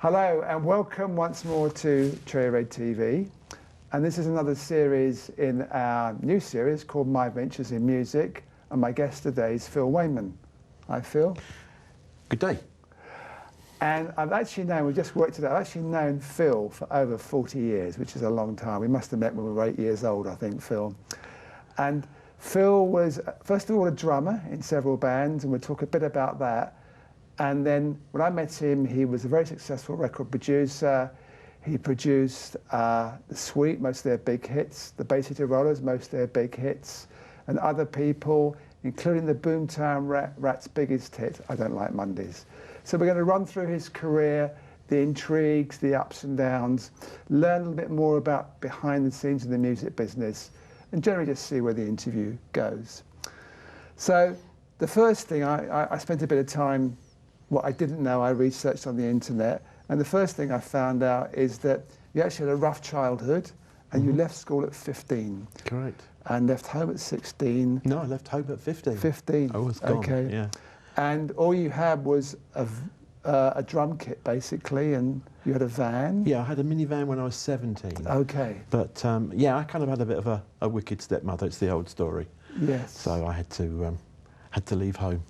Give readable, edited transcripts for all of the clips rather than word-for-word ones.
Hello and welcome once more to Cherry Red TV. And this is another series in our new series called My Ventures in Music. And my guest today is Phil Wainman. Hi, Phil. Good day. And I've actually known, we just worked it out, I've actually known Phil for over 40 years, which is a long time. We must have met when we were 8 years old, I think, Phil. And Phil was, first of all, a drummer in several bands, and we'll talk a bit about that. And then when I met him, he was a very successful record producer. He produced The Sweet, most of their big hits, the Bay City Rollers, most of their big hits, and other people, including the Boomtown Rats' biggest hit, I Don't Like Mondays. So we're going to run through his career, the intrigues, the ups and downs, learn a little bit more about behind the scenes of the music business, and generally just see where the interview goes. So the first thing, I spent a bit of time, what I didn't know, I researched on the internet, and the first thing I found out is that you actually had a rough childhood, and you left school at 15. Correct. And left home at 16. No, I left home at 15. 15. I was gone, okay. yeah. And all you had was a drum kit, basically, and you had a van? Yeah, I had a minivan when I was 17. Okay. But yeah, I kind of had a bit of a wicked stepmother. It's the old story. Yes. So I had to leave home.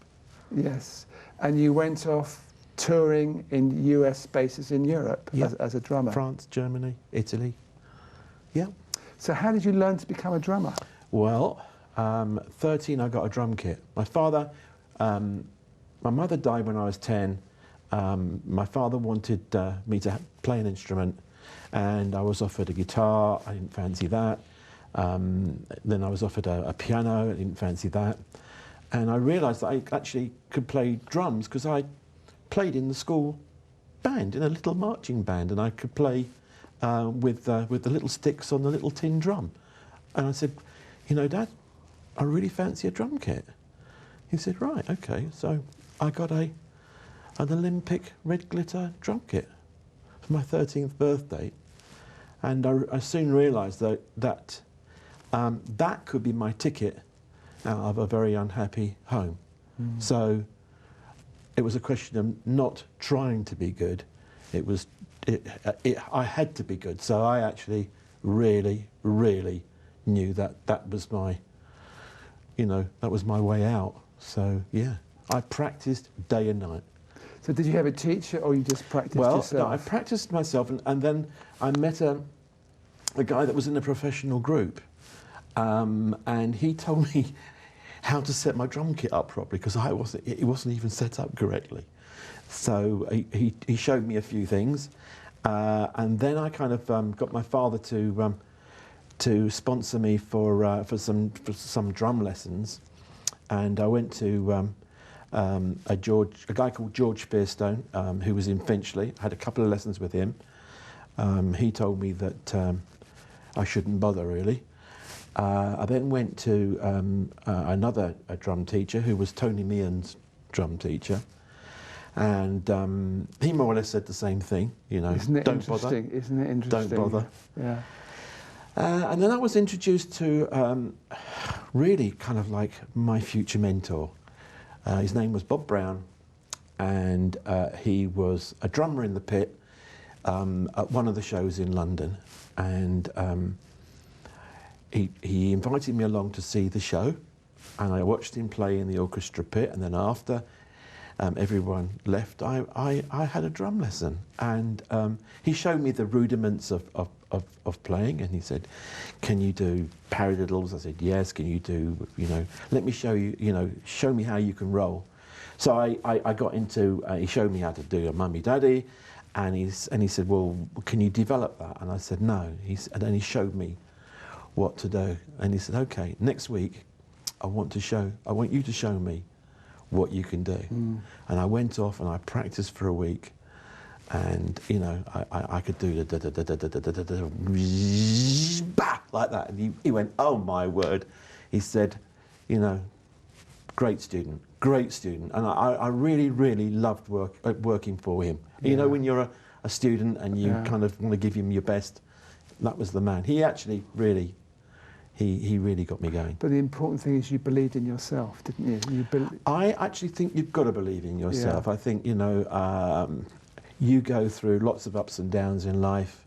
Yes. And you went off touring in US bases in Europe as a drummer? France, Germany, Italy. Yeah. So how did you learn to become a drummer? Well, 13 I got a drum kit. My father, my mother died when I was 10. My father wanted me to play an instrument, and I was offered a guitar. I didn't fancy that. Then I was offered a piano. I didn't fancy that. And I realised that I actually could play drums because I played in the school band, in a little marching band, and I could play with the little sticks on the little tin drum. And I said, you know, Dad, I really fancy a drum kit. He said, right, okay. So I got an Olympic red glitter drum kit for my 13th birthday. And I soon realised that that could be my ticket out of a very unhappy home. So it was a question of not trying to be good. I had to be good. So I actually really, really knew that was my, that was my way out. So yeah, I practiced day and night. So did you have a teacher, or you just practiced yourself? Well, no, I practiced myself, and then I met a guy that was in a professional group, and he told me how to set my drum kit up properly, because it wasn't even set up correctly. So he showed me a few things, and then I kind of got my father to sponsor me for some drum lessons, and I went to a guy called George Fearstone, who was in Finchley. I had a couple of lessons with him. He told me that I shouldn't bother really. I then went to another drum teacher who was Tony Meehan's drum teacher, and he more or less said the same thing. Isn't it don't bother. Isn't it interesting? Don't bother. Yeah. And then I was introduced to really kind of like my future mentor. His name was Bob Brown, and he was a drummer in the pit at one of the shows in London, and he invited me along to see the show, and I watched him play in the orchestra pit, and then after everyone left, I had a drum lesson, and he showed me the rudiments of playing, and he said, can you do paradiddles? I said, yes. Can you do, let me show you, show me how you can roll. So I got into, he showed me how to do a mummy daddy, and he said, well, can you develop that? And I said, no. And then he showed me what to do, and he said, okay, next week I want you to show me what you can do. And I went off and I practiced for a week, and I could do the like that, and he went, oh my word. He said, great student, and I really, really loved working for him. Yeah. When you're a student and you kind of want to give him your best, that was the man. He actually really he really got me going. But the important thing is you believed in yourself, didn't you? I actually think you've got to believe in yourself. Yeah. I think, you go through lots of ups and downs in life,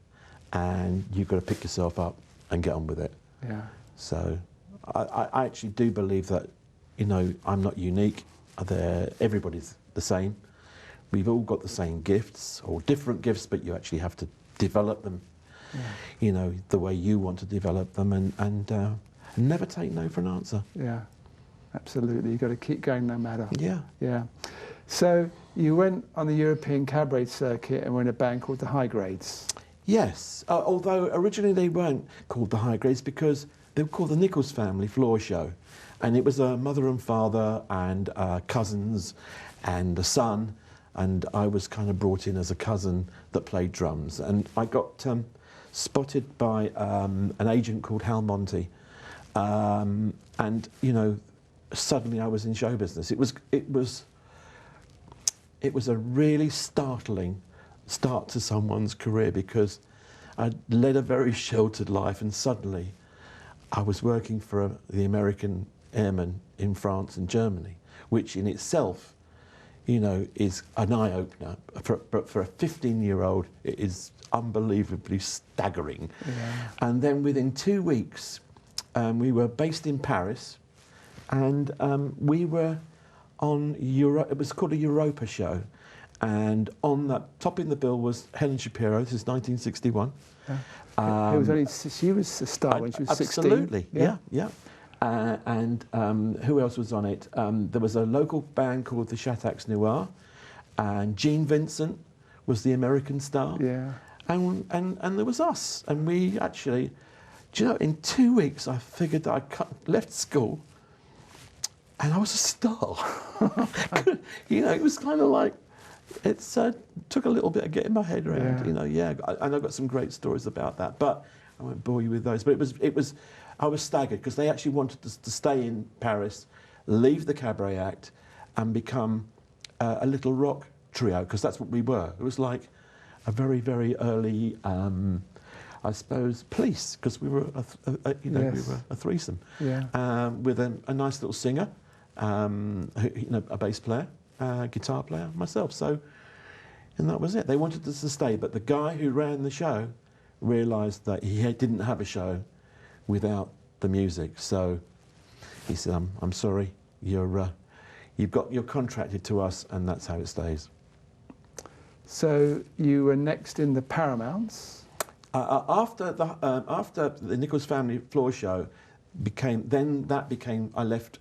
and you've got to pick yourself up and get on with it. Yeah. So I actually do believe that, you know, I'm not unique. Everybody's the same. We've all got the same gifts, or different gifts, but you actually have to develop them, you know, the way you want to develop them, and never take no for an answer. Yeah, absolutely. You've got to keep going no matter. Yeah. Yeah. So you went on the European cabaret circuit and were in a band called the High Grades. Yes, although originally they weren't called the High Grades because they were called the Nichols Family Floor Show. And it was a mother and father and cousins and a son. And I was kind of brought in as a cousin that played drums. And I got spotted by an agent called Hal Monty. And, you know, suddenly I was in show business. It was a really startling start to someone's career, because I'd led a very sheltered life, and suddenly I was working for the American airmen in France and Germany, which in itself, you know, is an eye-opener. But for a 15-year-old, it is unbelievably staggering. Yeah. And then within 2 weeks, we were based in Paris, and we were on it was called a Europa show, and on that, topping the bill was Helen Shapiro. This is 1961. Yeah. She was a star when she was 16. Absolutely, yeah. And who else was on it? There was a local band called the Shataks Noir, and Gene Vincent was the American star. Yeah. And there was us, and we actually, do you know, in 2 weeks I figured that I left school, and I was a star. You know, it was kind of like, it took a little bit of getting my head around. Yeah. You know, and I've got some great stories about that, but I won't bore you with those. But I was staggered, because they actually wanted us to stay in Paris, leave the cabaret act, and become a little rock trio, because that's what we were. It was like a very, very early, I suppose, Police, because we were, we were a threesome, with a nice little singer, a bass player, guitar player, myself. So, and that was it. They wanted us to stay, but the guy who ran the show realised that he didn't have a show without the music. So he said, "I'm sorry, you're contracted to us, and that's how it stays." So you were next in the Paramounts. After the Nichols Family Floor Show I left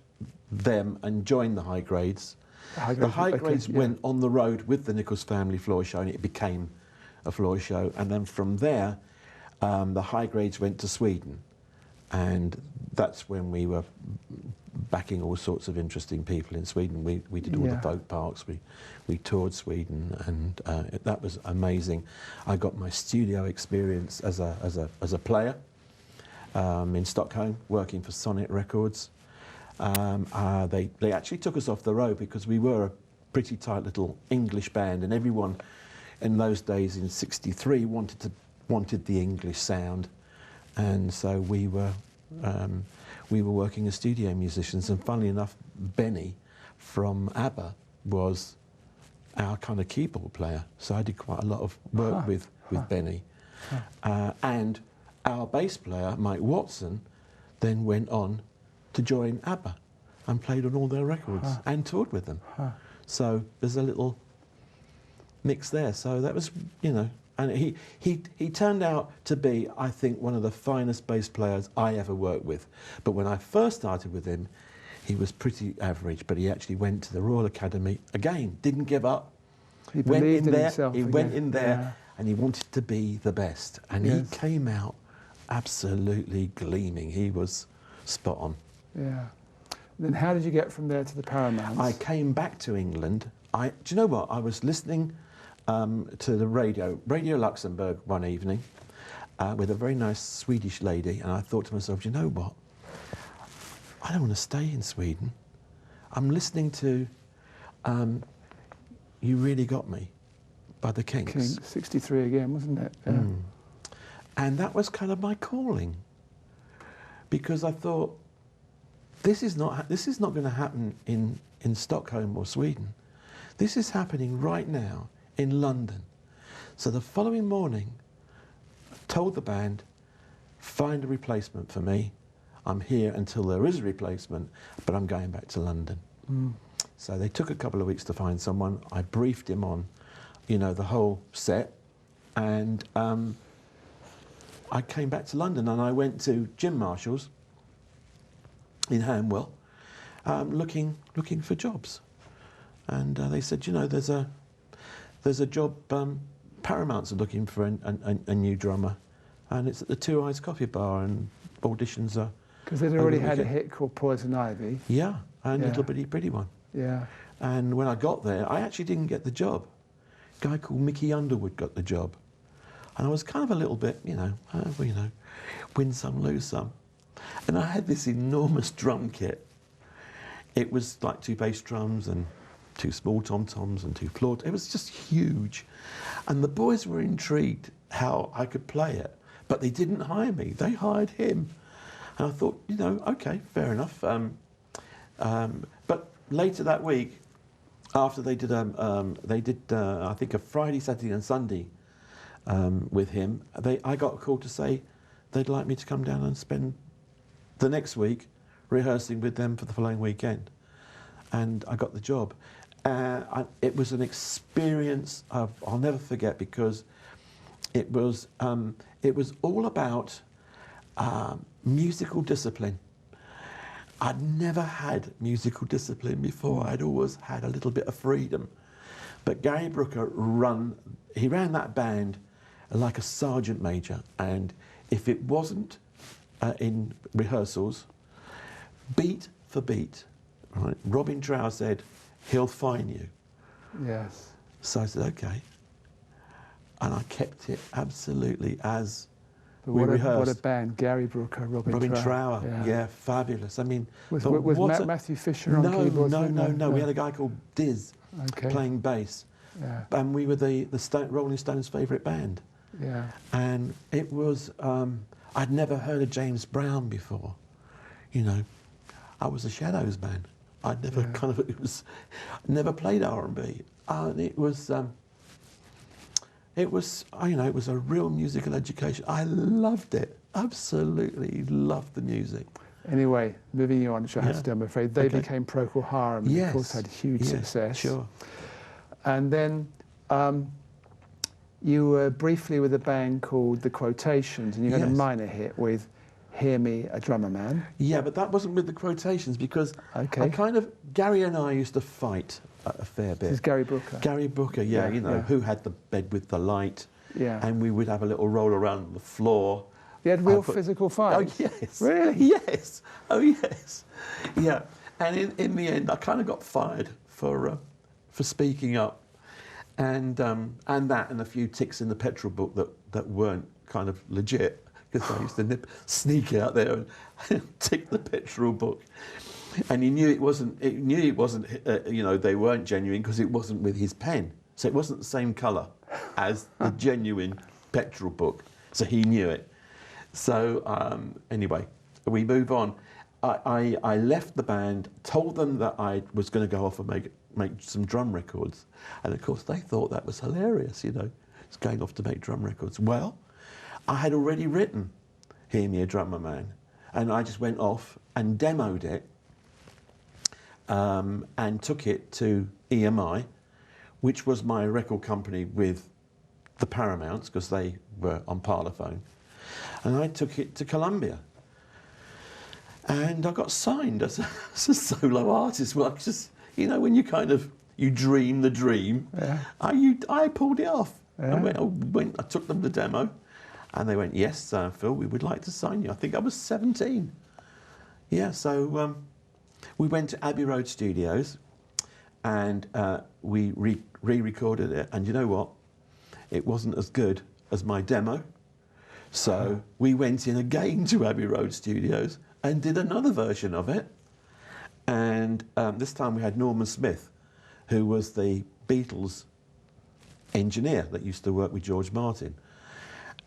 them and joined the High Grades. The High Grades went on the road with the Nichols Family Floor Show, and it became a floor show. And then from there, the High Grades went to Sweden, and that's when we were backing all sorts of interesting people in Sweden. We did all the folk parks. We toured Sweden, and that was amazing. I got my studio experience as a player in Stockholm, working for Sonnet Records. They actually took us off the road, because we were a pretty tight little English band, and everyone in those days in '63 wanted the English sound, and so we were working as studio musicians. And funnily enough, Benny from ABBA was our kind of keyboard player, so I did quite a lot of work with Benny. And our bass player, Mike Watson, then went on to join ABBA and played on all their records and toured with them. So there's a little mix there. So that was, you know, and he turned out to be, I think, one of the finest bass players I ever worked with. But when I first started with him, he was pretty average, but he actually went to the Royal Academy. Again, didn't give up. He believed in himself. He went in there and he wanted to be the best. And he came out absolutely gleaming. He was spot on. Yeah. Then how did you get from there to the Paramounts? I came back to England. Do you know what? I was listening to the Radio Luxembourg one evening with a very nice Swedish lady, and I thought to myself, you know what? I don't want to stay in Sweden. I'm listening to You Really Got Me by the Kinks. 63 again, wasn't it? Yeah. And that was kind of my calling, because I thought, this is not going to happen in Stockholm or Sweden. This is happening right now in London. So the following morning, I told the band, find a replacement for me. I'm here until there is a replacement, but I'm going back to London. So they took a couple of weeks to find someone. I briefed him on, you know, the whole set, and I came back to London and I went to Jim Marshall's in Hanwell, looking for jobs, and they said, you know, there's a job. Paramounts are looking for a new drummer, and it's at the Two Eyes Coffee Bar, and auditions are. Because they'd already had a hit called Poison Ivy. Yeah, and a Little Bitty Pretty One. Yeah. And when I got there, I actually didn't get the job. A guy called Mickey Underwood got the job. And I was kind of a little bit, you know, win some, lose some. And I had this enormous drum kit. It was like 2 bass drums and 2 small tom-toms and 2 floor. It was just huge. And the boys were intrigued how I could play it, but they didn't hire me. They hired him. And I thought, you know, okay, fair enough. But later that week, after they did, I think a Friday, Saturday, and Sunday with him, I got a call to say they'd like me to come down and spend the next week rehearsing with them for the following weekend, and I got the job. It was an experience I'll never forget, because it was all about musical discipline. I'd never had musical discipline before. I'd always had a little bit of freedom. But Gary Brooker ran that band like a sergeant major, and if it wasn't in rehearsals, beat for beat, right, Robin Trower said, he'll fine you. Yes. So I said, okay. And I kept it absolutely as we what rehearsed. A band. Gary Brooker, Robin Trower. Yeah. Yeah, fabulous. I mean, was Matthew Fisher on keyboards? No. We had a guy called Diz playing bass. Yeah. And we were the Rolling Stones' favourite band. Yeah. And it was, I'd never heard of James Brown before. You know, I was a Shadows man. I'd never never played R&B. And it was, you know, it was a real musical education. I loved it. Absolutely loved the music. Anyway, moving on, which I have to do, I'm afraid. They became Procol Harum, and of course had huge success. Sure. And then you were briefly with a band called The Quotations, and you had a minor hit with Hear Me, a Drummer Man. Yeah, but that wasn't with The Quotations, because Gary and I used to fight a fair bit. This is Gary Brooker. Gary Brooker, you know, who had the bed with the light. Yeah. And we would have a little roll around the floor. You had real physical fights? Oh, yes. Really? Yes. Oh, yes. Yeah. And in the end, I kind of got fired for speaking up. And that and a few ticks in the petrol book that weren't kind of legit, because I used to sneak out there and tick the petrol book. And he knew it wasn't, you know, they weren't genuine because it wasn't with his pen. So it wasn't the same colour as the genuine petrol book. So he knew it. So anyway, we move on. I left the band, told them that I was going to go off and make some drum records. And of course they thought that was hilarious, you know, it's going off to make drum records. Well, I had already written Hear Me, a Drummer Man. And I just went off and demoed it. And took it to EMI, which was my record company with the Paramounts, because they were on Parlophone. And I took it to Columbia. And I got signed as a solo artist. Well, just, you know, when you dream the dream, I pulled it off. Yeah. I took them the demo, and they went, yes, Phil, we would like to sign you. I think I was 17. Yeah, so... we went to Abbey Road Studios, and we re-recorded it. And you know what? It wasn't as good as my demo. So we went in again to Abbey Road Studios and did another version of it. And this time we had Norman Smith, who was the Beatles engineer that used to work with George Martin.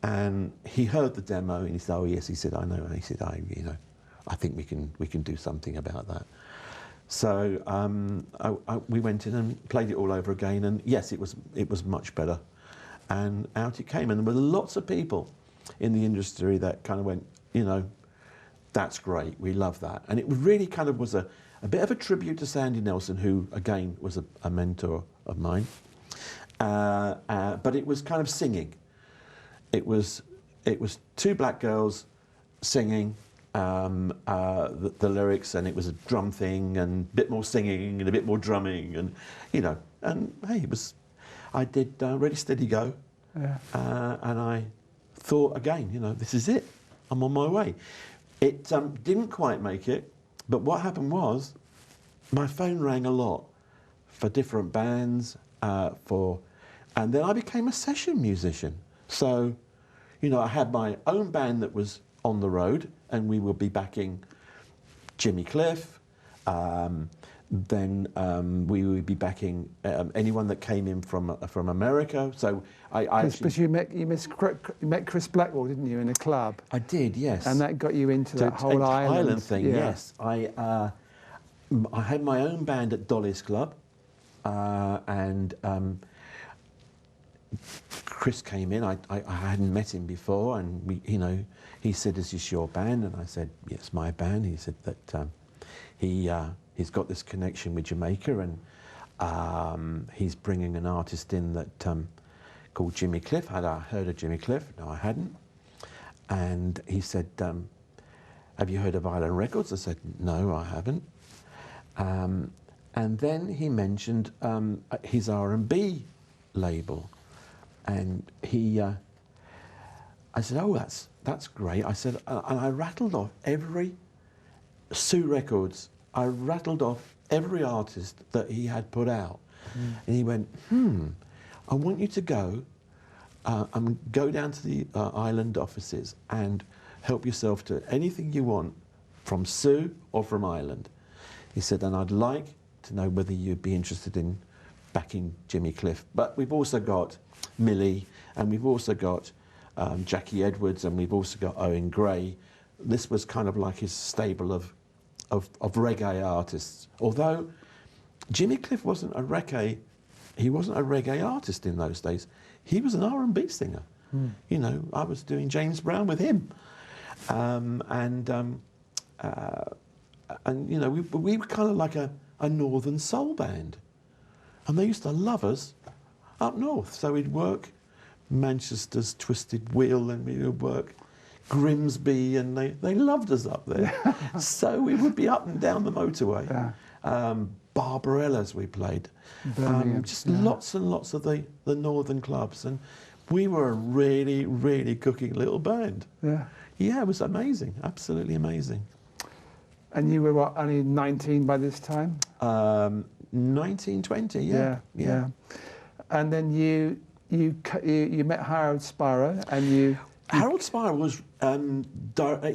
And he heard the demo and he said, oh yes, he said, I know. And he said, you know, I think we can do something about that. So we went in and played it all over again, and yes, it was much better. And out it came. And there were lots of people in the industry that kind of went, you know, that's great, we love that. And it really kind of was a bit of a tribute to Sandy Nelson, who, again, was a mentor of mine. But it was kind of singing. It was two black girls singing the lyrics, and it was a drum thing, and a bit more singing and a bit more drumming, and, you know, and hey, I did Ready, Steady, Go. Yeah. And I thought, again, you know, this is it. I'm on my way. It didn't quite make it, but what happened was my phone rang a lot for different bands, and then I became a session musician. So, you know, I had my own band that was on the road, and we would be backing Jimmy Cliff. Then we would be backing anyone that came in from America. So But you met Chris Blackwell, didn't you, in a club? I did, yes. And that got you into that whole island thing. Yeah. Yes. I had my own band at Dolly's club, and Chris came in. I hadn't met him before, and we, you know, he said, "Is this your band?" And I said, "Yes, my band." He said that he's got this connection with Jamaica, and he's bringing an artist in that called Jimmy Cliff. Had I heard of Jimmy Cliff? No, I hadn't. And he said, "Have you heard of Island Records?" I said, "No, I haven't." And then he mentioned his R&B label, and I said, "Oh, that's great." I said, and I rattled off every Sue Records. I rattled off every artist that he had put out, and he went, "I want you to go down to the island offices and help yourself to anything you want from Sue or from Ireland." He said, "And I'd like to know whether you'd be interested in backing Jimmy Cliff. But we've also got Millie, and we've also got Jackie Edwards, and we've also got Owen Gray." This was kind of like his stable of reggae artists. Although Jimmy Cliff wasn't a reggae artist in those days. He was an R&B singer. You know, I was doing James Brown with him, and you know, we were kind of like a northern soul band, and they used to love us up north. So we'd work Manchester's Twisted Wheel, and we would work Grimsby, and they loved us up there. So we would be up and down the motorway. Barbarella's we played. Lots and lots of the northern clubs, and we were a really, really cooking little band. Yeah, it was amazing, absolutely amazing. And you were what, only 19 by this time? 19, 20, yeah. And then you met Harold Sparrow, and Harold Sparrow was,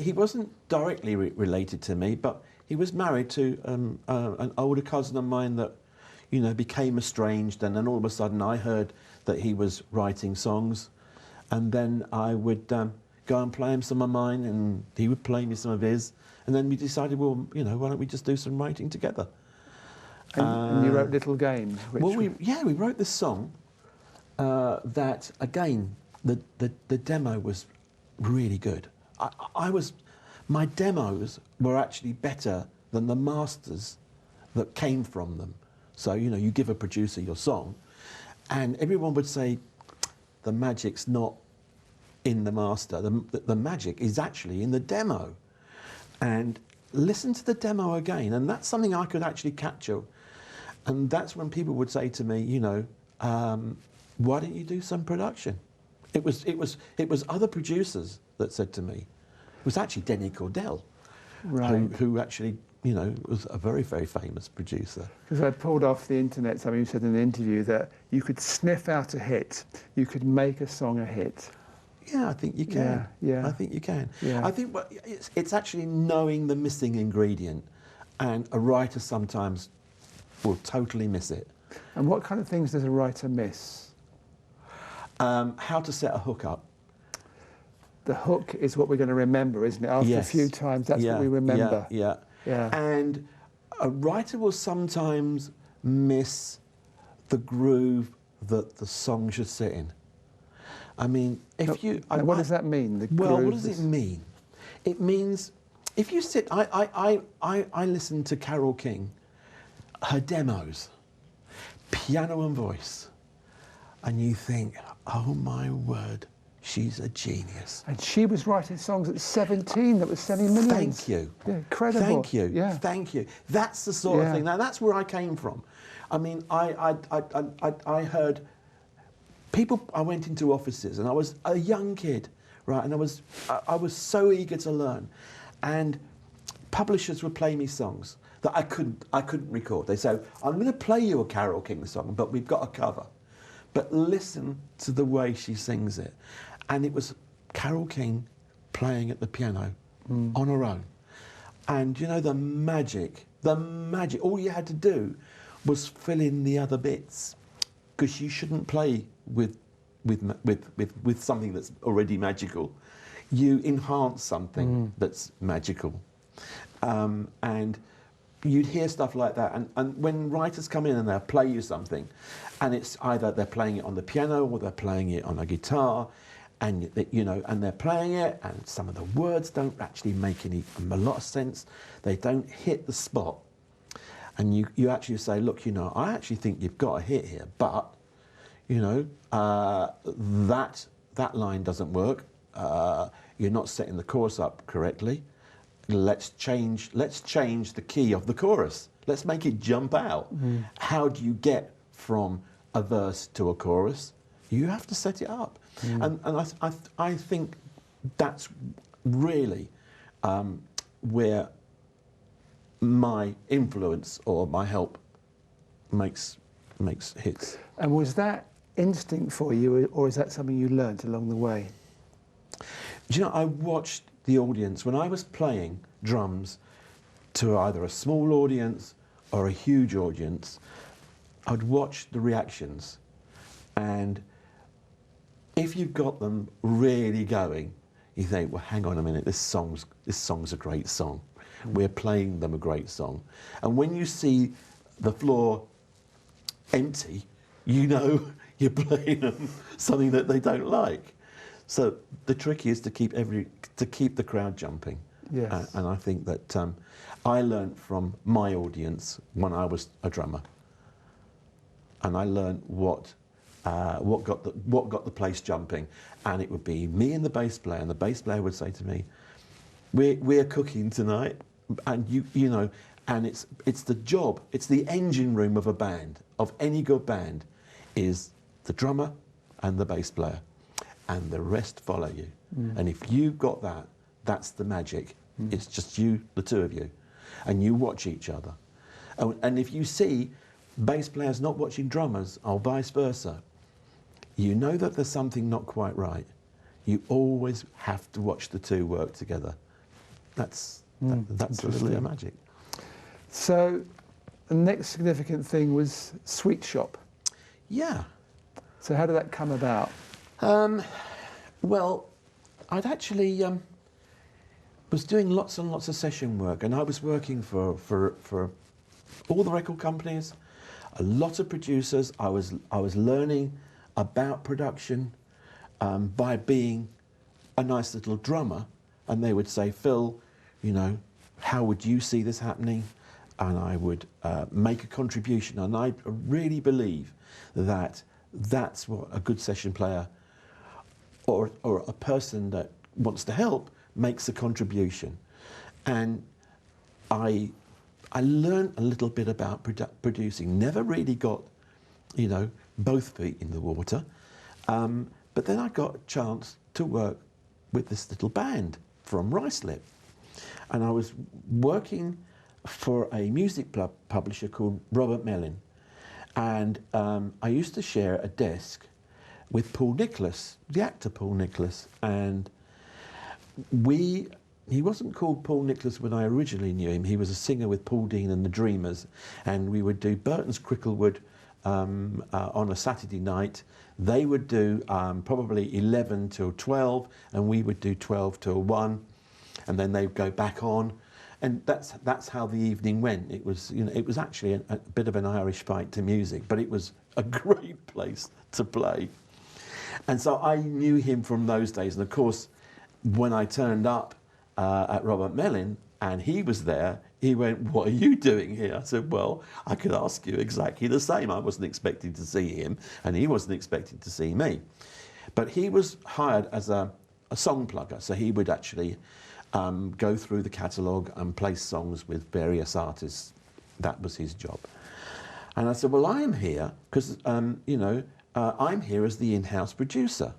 he wasn't directly related to me, but he was married to an older cousin of mine that, you know, became estranged, and then all of a sudden I heard that he was writing songs, and then I would go and play him some of mine, and he would play me some of his, and then we decided, well, you know, why don't we just do some writing together? And you wrote Little Games? Well, we wrote this song that, again, the demo was really good. My demos were actually better than the masters that came from them. So, you know, you give a producer your song, and everyone would say, the magic's not in the master. The magic is actually in the demo. And listen to the demo again, and that's something I could actually capture. And that's when people would say to me, you know, why don't you do some production? It was other producers that said to me. It was actually Denny Cordell, who actually, you know, was a very, very famous producer. Because I pulled off the internet something you said in an interview that you could sniff out a hit, you could make a song a hit. Yeah, I think you can. Yeah. I think you can. Yeah. I think it's actually knowing the missing ingredient, and a writer sometimes will totally miss it. And what kind of things does a writer miss? How to set a hook up. The hook is what we're going to remember, isn't it? After a few times, that's what we remember. Yeah. And a writer will sometimes miss the groove that the song should sit in. I mean, if you... what does that mean? The well, groove what does it mean? It means, if you sit... I listen to Carole King, her demos, piano and voice, and you think, oh my word, she's a genius. And she was writing songs at 17 that was selling millions. Thank you. Yeah, incredible. Thank you. Yeah. Thank you. That's the sort of thing. Now, that's where I came from. I mean, I heard people. I went into offices, and I was a young kid, right? And I was so eager to learn, and publishers would play me songs that I couldn't record. They say, "I'm going to play you a Carole King song, but we've got a cover. But listen to the way she sings it," and it was Carole King playing at the piano on her own, and you know the magic. All you had to do was fill in the other bits, because you shouldn't play with something that's already magical. You enhance something that's magical, and you'd hear stuff like that. And when writers come in and they'll play you something, and it's either they're playing it on the piano or they're playing it on a guitar, and and they're playing it, and some of the words don't actually make a lot of sense. They don't hit the spot. And you actually say, look, I actually think you've got a hit here, but, that line doesn't work. You're not setting the chorus up correctly. Let's change the key of the chorus. Let's make it jump out. How do you get from a verse to a chorus? You have to set it up. And I think that's really where my influence or my help makes hits. And was that instinct for you, or is that something you learnt along the way? Do you know, I watched the audience when I was playing drums to either a small audience or a huge audience. I'd watch the reactions, and if you've got them really going, you think, well, hang on a minute, this song's a great song. We're playing them a great song. And when you see the floor empty, you're playing them something that they don't like. So the trick is to keep the crowd jumping. Yes. And I think that I learned from my audience when I was a drummer, and I learned what got the place jumping. And it would be me and the bass player, and the bass player would say to me, "We're cooking tonight." And and it's the job, it's the engine room of a band, of any good band, is the drummer and the bass player, and the rest follow you. And if you've got that, that's the magic. It's just you, the two of you, and you watch each other. And if you see bass players not watching drummers, or vice versa, you know that there's something not quite right. You always have to watch the two work together. That's a little bit of magic. So the next significant thing was Sweet Shop. Yeah. So how did that come about? Well, I'd actually was doing lots and lots of session work, and I was working for all the record companies, a lot of producers. I was learning about production by being a nice little drummer, and they would say, "Phil, how would you see this happening?" And I would make a contribution. And I really believe that that's what a good session player or a person that wants to help makes a contribution. And I learned a little bit about producing. Never really got, both feet in the water. But then I got a chance to work with this little band from Ruislip. And I was working for a music publisher called Robert Mellin. And I used to share a desk with Paul Nicholas, the actor Paul Nicholas. And he wasn't called Paul Nicholas when I originally knew him. He was a singer with Paul Dean and the Dreamers. And we would do Burton's Cricklewood on a Saturday night. They would do probably 11 till 12, and we would do 12 till 1. And then they'd go back on, and that's how the evening went. It was it was actually a bit of an Irish fight to music, but it was a great place to play. And so I knew him from those days. And of course, when I turned up at Robert Mellin and he was there, he went, "What are you doing here?" I said, "Well, I could ask you exactly the same. I wasn't expecting to see him and he wasn't expecting to see me." But he was hired as a song plugger. So he would actually go through the catalogue and play songs with various artists. That was his job. And I said, "Well, I am here because, I'm here as the in-house producer."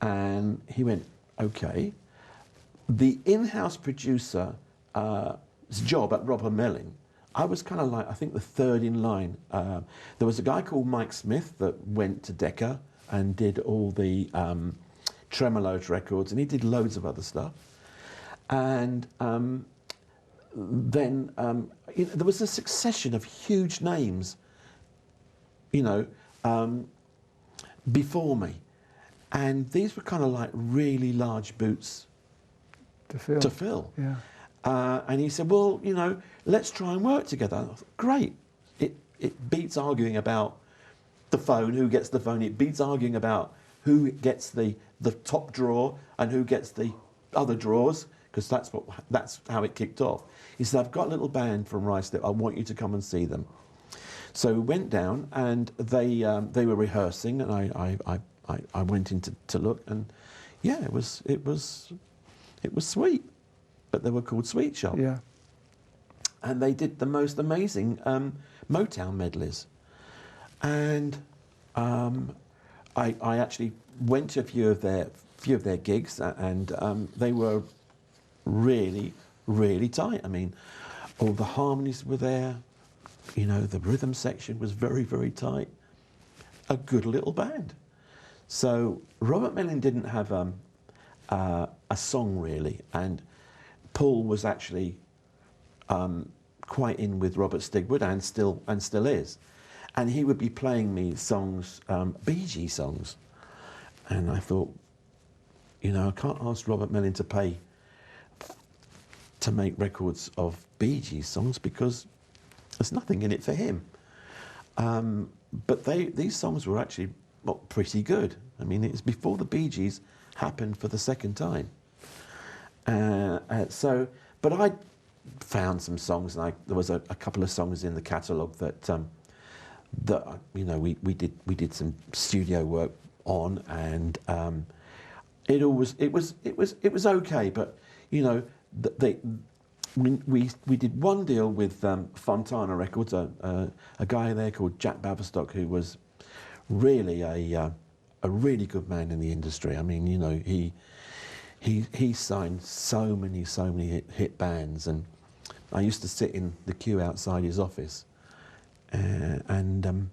And he went, "Okay." The in-house producer job at Robert Mellin, I was kind of like, I think, the third in line. There was a guy called Mike Smith that went to Decca and did all the Tremolos records, and he did loads of other stuff. And then there was a succession of huge names, before me. And these were kind of like really large boots to fill. Yeah. And he said, "Well, let's try and work together." I thought, great. It beats arguing about the phone, who gets the phone. It beats arguing about who gets the top drawer and who gets the other drawers, because that's how it kicked off. He said, "I've got a little band from Ruislip. I want you to come and see them." So we went down and they were rehearsing, and I went in to look, and yeah, it was Sweet, but they were called Sweet Shop. Yeah. And they did the most amazing Motown medleys. And I actually went to a few of their gigs, and they were really, really tight. I mean, all the harmonies were there. The rhythm section was very, very tight. A good little band. So Robert Mellin didn't have a song really, and Paul was actually quite in with Robert Stigwood, and still is. And he would be playing me songs, Bee Gees songs. And I thought, I can't ask Robert Mellin to pay to make records of Bee Gees songs because there's nothing in it for him. But these songs were actually pretty good. I mean, it was before the Bee Gees happened for the second time. But I found some songs, and there was a couple of songs in the catalogue that we did some studio work on, and it was okay. But we did one deal with Fontana Records, a guy there called Jack Baverstock, who was really a really good man in the industry. I mean, he signed so many hit bands, and I used to sit in the queue outside his office, and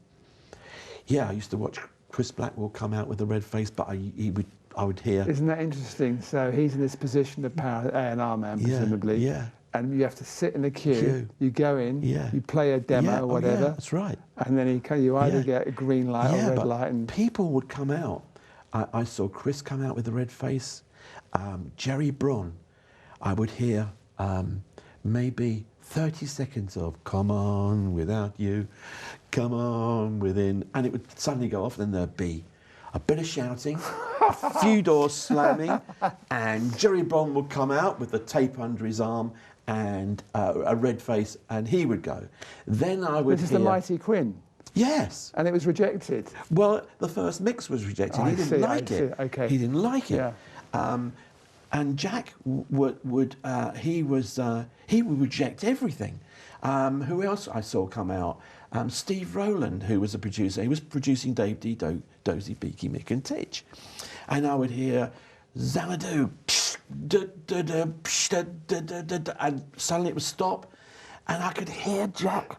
I used to watch Chris Blackwell come out with a red face, but I would hear. Isn't that interesting? So he's in this position of power, A&R man, presumably. Yeah. And you have to sit in the queue. You go in. Yeah. You play a demo or whatever. Yeah, that's right. And then you either get a green light or red light. And people would come out. I saw Chris come out with a red face. Jerry Braun. I would hear maybe 30 seconds of "Come On Without You, Come On Within," and it would suddenly go off, and then there'd be a bit of shouting, a few doors slamming, and Jerry Braun would come out with the tape under his arm and a red face, and he would go. Then I would This is hear... the Mighty Quinn? Yes. And it was rejected? Well, the first mix was rejected. He didn't like it. Okay. He didn't like it. Yeah. And Jack would reject everything. Who else I saw come out? Steve Rowland, who was a producer. He was producing Dave D, Dozy, Beaky, Mick and Titch. And I would hear Xanadu, and suddenly it would stop, and I could hear Jack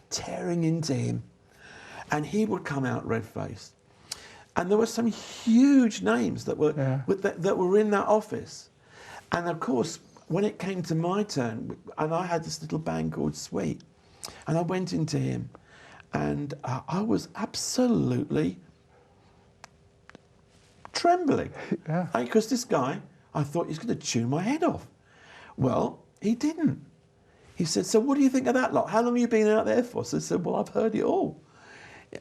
tearing into him, and he would come out red-faced. And there were some huge names that were that were in that office. And of course, when it came to my turn, and I had this little band called Sweet, and I went into him, and I was absolutely trembling. Because this guy, I thought he's going to chew my head off. Well, he didn't. He said, "So what do you think of that lot? How long have you been out there for?" So I said, "Well, I've heard it all."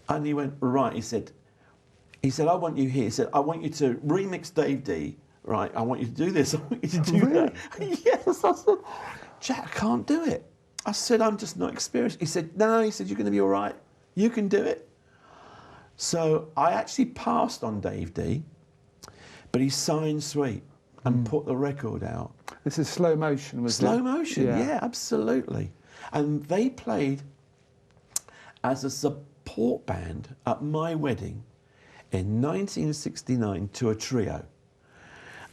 And he went, "Right," he said, He said, I want you here. He said, I want you to remix Dave D, right? I want you to do this. I want you to do that. Yes, I said, Jack, I can't do it. I said, I'm just not experienced. He said, no, he said, you're going to be all right. You can do it. So I actually passed on Dave D, but he signed Sweet and put the record out. This is Slow Motion, was it? Slow Motion, yeah, absolutely. And they played as a support band at my wedding in 1969 to a trio.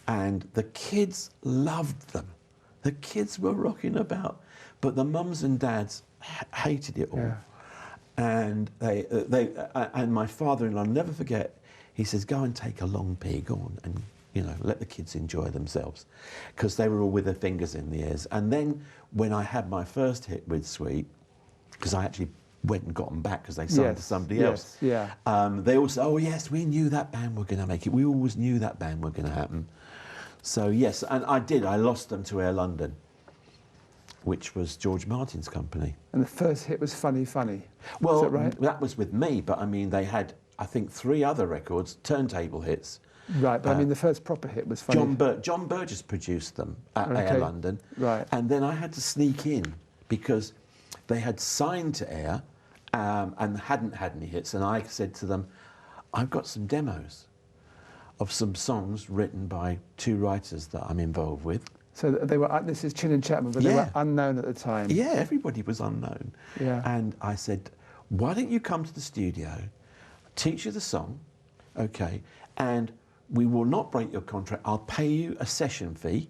And the kids loved them. The kids were rocking about, but the mums and dads hated it all. Yeah. And and my father-in-law, I'll never forget, he says, go and take a long pee, go on, and let the kids enjoy themselves, because they were all with their fingers in the ears. And then when I had my first hit with Sweet, because I actually went and got them back because they signed to somebody else. Yeah. They all said, oh yes, we knew that band were going to make it. We always knew that band were going to happen. So yes, and I did. I lost them to Air London, which was George Martin's company. And the first hit was Funny Funny. Well, is that right? That was with me, but I mean, they had, I think, 3 other records, turntable hits. Right, but I mean, the first proper hit was Funny. John Burgess produced them at Air London. Right. And then I had to sneak in because they had signed to Air and hadn't had any hits. And I said to them, I've got some demos of some songs written by 2 writers that I'm involved with. So they were, this is Chin and Chapman, but they were unknown at the time. Yeah, everybody was unknown. Yeah. And I said, why don't you come to the studio, teach you the song, okay, and we will not break your contract. I'll pay you a session fee.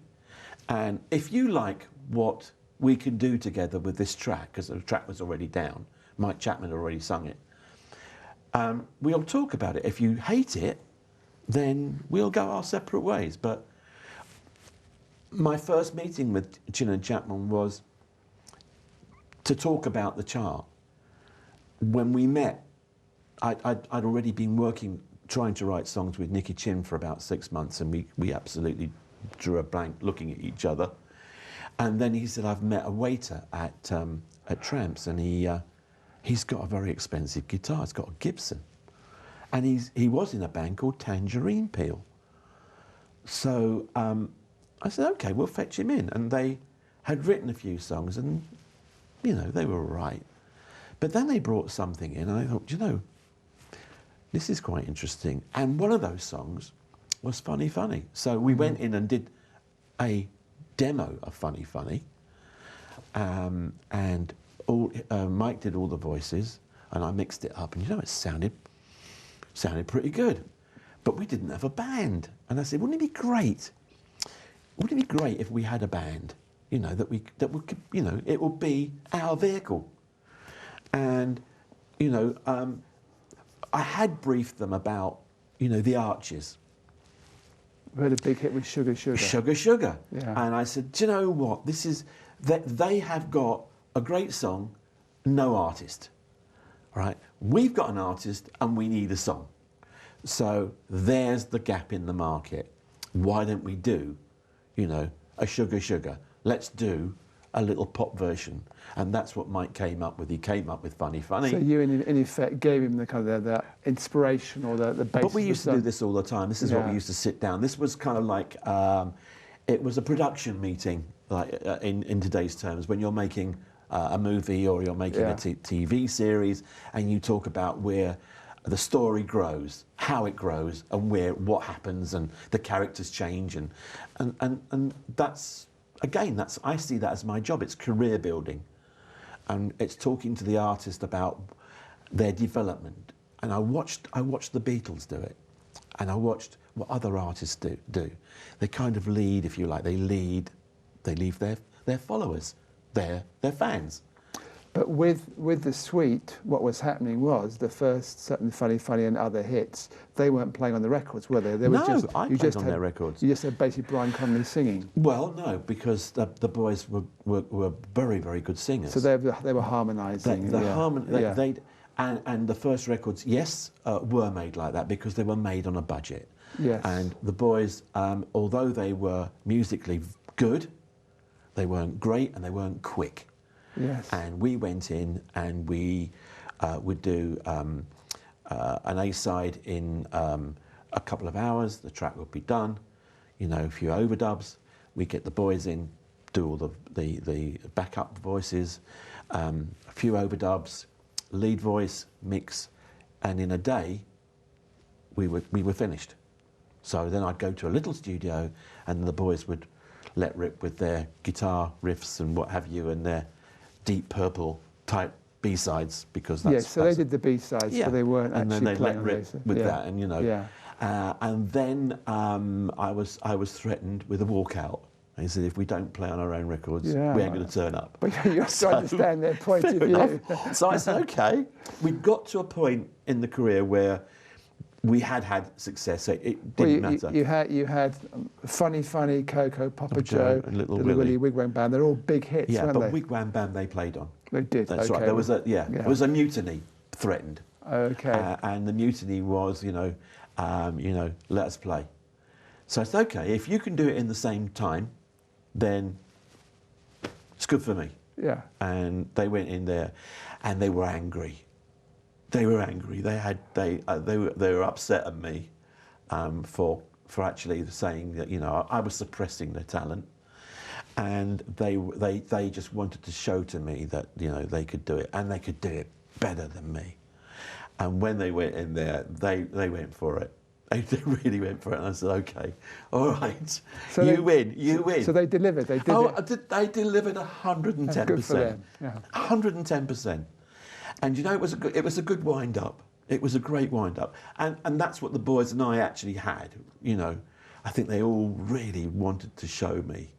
And if you like what we can do together with this track, because the track was already down, Mike Chapman had already sung it, we'll talk about it. If you hate it, then we'll go our separate ways. But my first meeting with Chin and Chapman was to talk about the chart. When we met, I'd already been trying to write songs with Nicky Chin for about 6 months, and we absolutely drew a blank looking at each other. And then he said, I've met a waiter at Tramps, and he's got a very expensive guitar. It's got a Gibson. And he was in a band called Tangerine Peel. So I said, OK, we'll fetch him in. And they had written a few songs, and, they were all right. But then they brought something in, and I thought, this is quite interesting. And one of those songs was Funny Funny. So we went in and did a demo of Funny Funny. And Mike did all the voices, and I mixed it up. And it sounded pretty good. But we didn't have a band. And I said, wouldn't it be great? Wouldn't it be great if we had a band, that we could, it would be our vehicle. And, I had briefed them about, the Arches. We had a big hit with Sugar Sugar. Sugar Sugar. Yeah. And I said, do you know what? They have got a great song, no artist. Right? We've got an artist and we need a song. So there's the gap in the market. Why don't we do, a Sugar Sugar? Let's do a little pop version. And that's what Mike came up with. He came up with Funny Funny. So you, in effect, gave him the kind of the inspiration or the basis. But we used to do this all the time. This is what we used to sit down. This was kind of like, it was a production meeting, like in today's terms, when you're making a movie or you're making a TV series, and you talk about where the story grows, how it grows, and what happens, and the characters change, and that's, again, I see that as my job. It's career building, and it's talking to the artist about their development. And I watched the Beatles do it, and I watched what other artists do. They kind of lead, if you like. They leave their followers, their fans. But with the Suite, what was happening was the first certain Funny Funny and other hits, they weren't playing on the records, were they? I played on their records. You just had basically Brian Connolly singing. Well, no, because the boys were very, very good singers. So they were harmonising. And the first records, were made like that because they were made on a budget. Yes. And the boys, although they were musically good, they weren't great and they weren't quick. Yes. And we went in and we would do an A-side in a couple of hours. The track would be done. You know, a few overdubs. We get the boys in, do all the backup voices, a few overdubs, lead voice, mix, and in a day, we were finished. So then I'd go to a little studio, and the boys would let rip with their guitar riffs and what have you, and their Deep Purple type B-sides, because that's... Yes, so they did the B-sides, yeah. but they weren't and actually then they playing let rip those. with Yeah. that, and you know. Yeah. And then I was threatened with a walkout. And he said, if we don't play on our own records, Yeah. we ain't going to turn up. But you have to understand their point of Fair view. enough. So I said, okay. We got to a point in the career where we had success, so it didn't matter. You had Funny Coco, Papa Joe, and Little Willie Wigwam Band. They're all big hits, Yeah, weren't but they? Wigwam Band they played on. They did. That's okay. right. There was there was a mutiny threatened. Okay. And the mutiny was, let us play. So I said, okay, if you can do it in the same time, then it's good for me. Yeah. And they went in there, and they were angry. They were angry. They were upset at me for actually saying that I was suppressing their talent, and they just wanted to show to me that they could do it, and they could do it better than me. And when they went in there, they went for it. They really went for it, and I said, "Okay, all right, So you win." So they delivered. They did. They delivered 110%. Good for them. Yeah. 110%. And it was a good wind up. It was a great wind up, and that's what the boys and I actually had. I think they all really wanted to show me,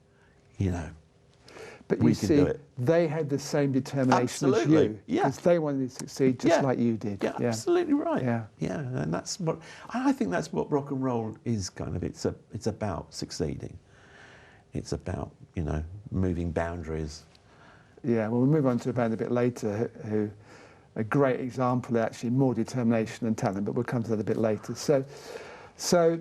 But we you can see, do it. they had the same determination Absolutely, as you, yeah. because they wanted to succeed just like you did. Yeah, absolutely right. Yeah. And I think that's what rock and roll is kind of. It's about succeeding. It's about moving boundaries. Yeah. Well, we'll move on to a band a bit later who a great example, actually more determination and talent, but we'll come to that a bit later. So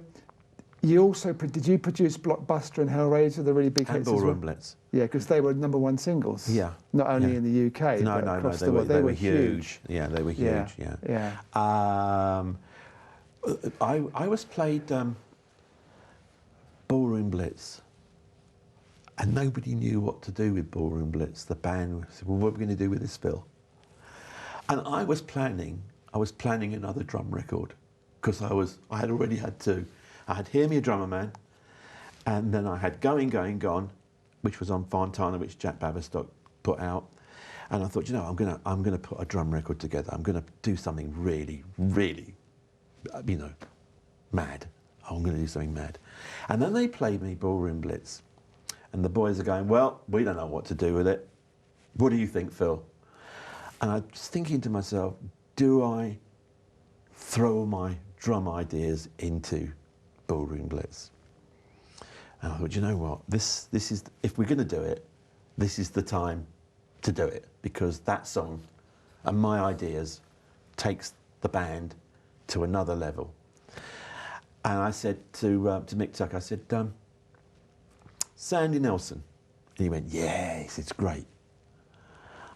you also did you produce Blockbuster and Hellraiser, the really big And hits as well? Ballroom Blitz. Yeah, because they were #1 singles. Yeah. Not only Yeah. in the UK, No, but no, across they the were world. they were huge. Yeah, they were Yeah, huge. Yeah. yeah. I was played Ballroom Blitz, and nobody knew what to do with Ballroom Blitz. The band said, "Well, what are we going to do with this, Phil?" And I was planning another drum record, because I had already had two. I had Hear Me a Drummer Man, and then I had Going, Going, Gone, which was on Fontana, which Jack Baverstock put out. And I thought, I'm gonna put a drum record together. I'm gonna do something really, really, mad. I'm gonna do something mad. And then they played me Ballroom Blitz, and the boys are going, "Well, we don't know what to do with it. What do you think, Phil?" And I was thinking to myself, do I throw my drum ideas into Ballroom Blitz? And I thought, you know what, this is, if we're going to do it, this is the time to do it, because that song and my ideas takes the band to another level. And I said to Mick Tuck, I said, Sandy Nelson. And he went, yes, it's great.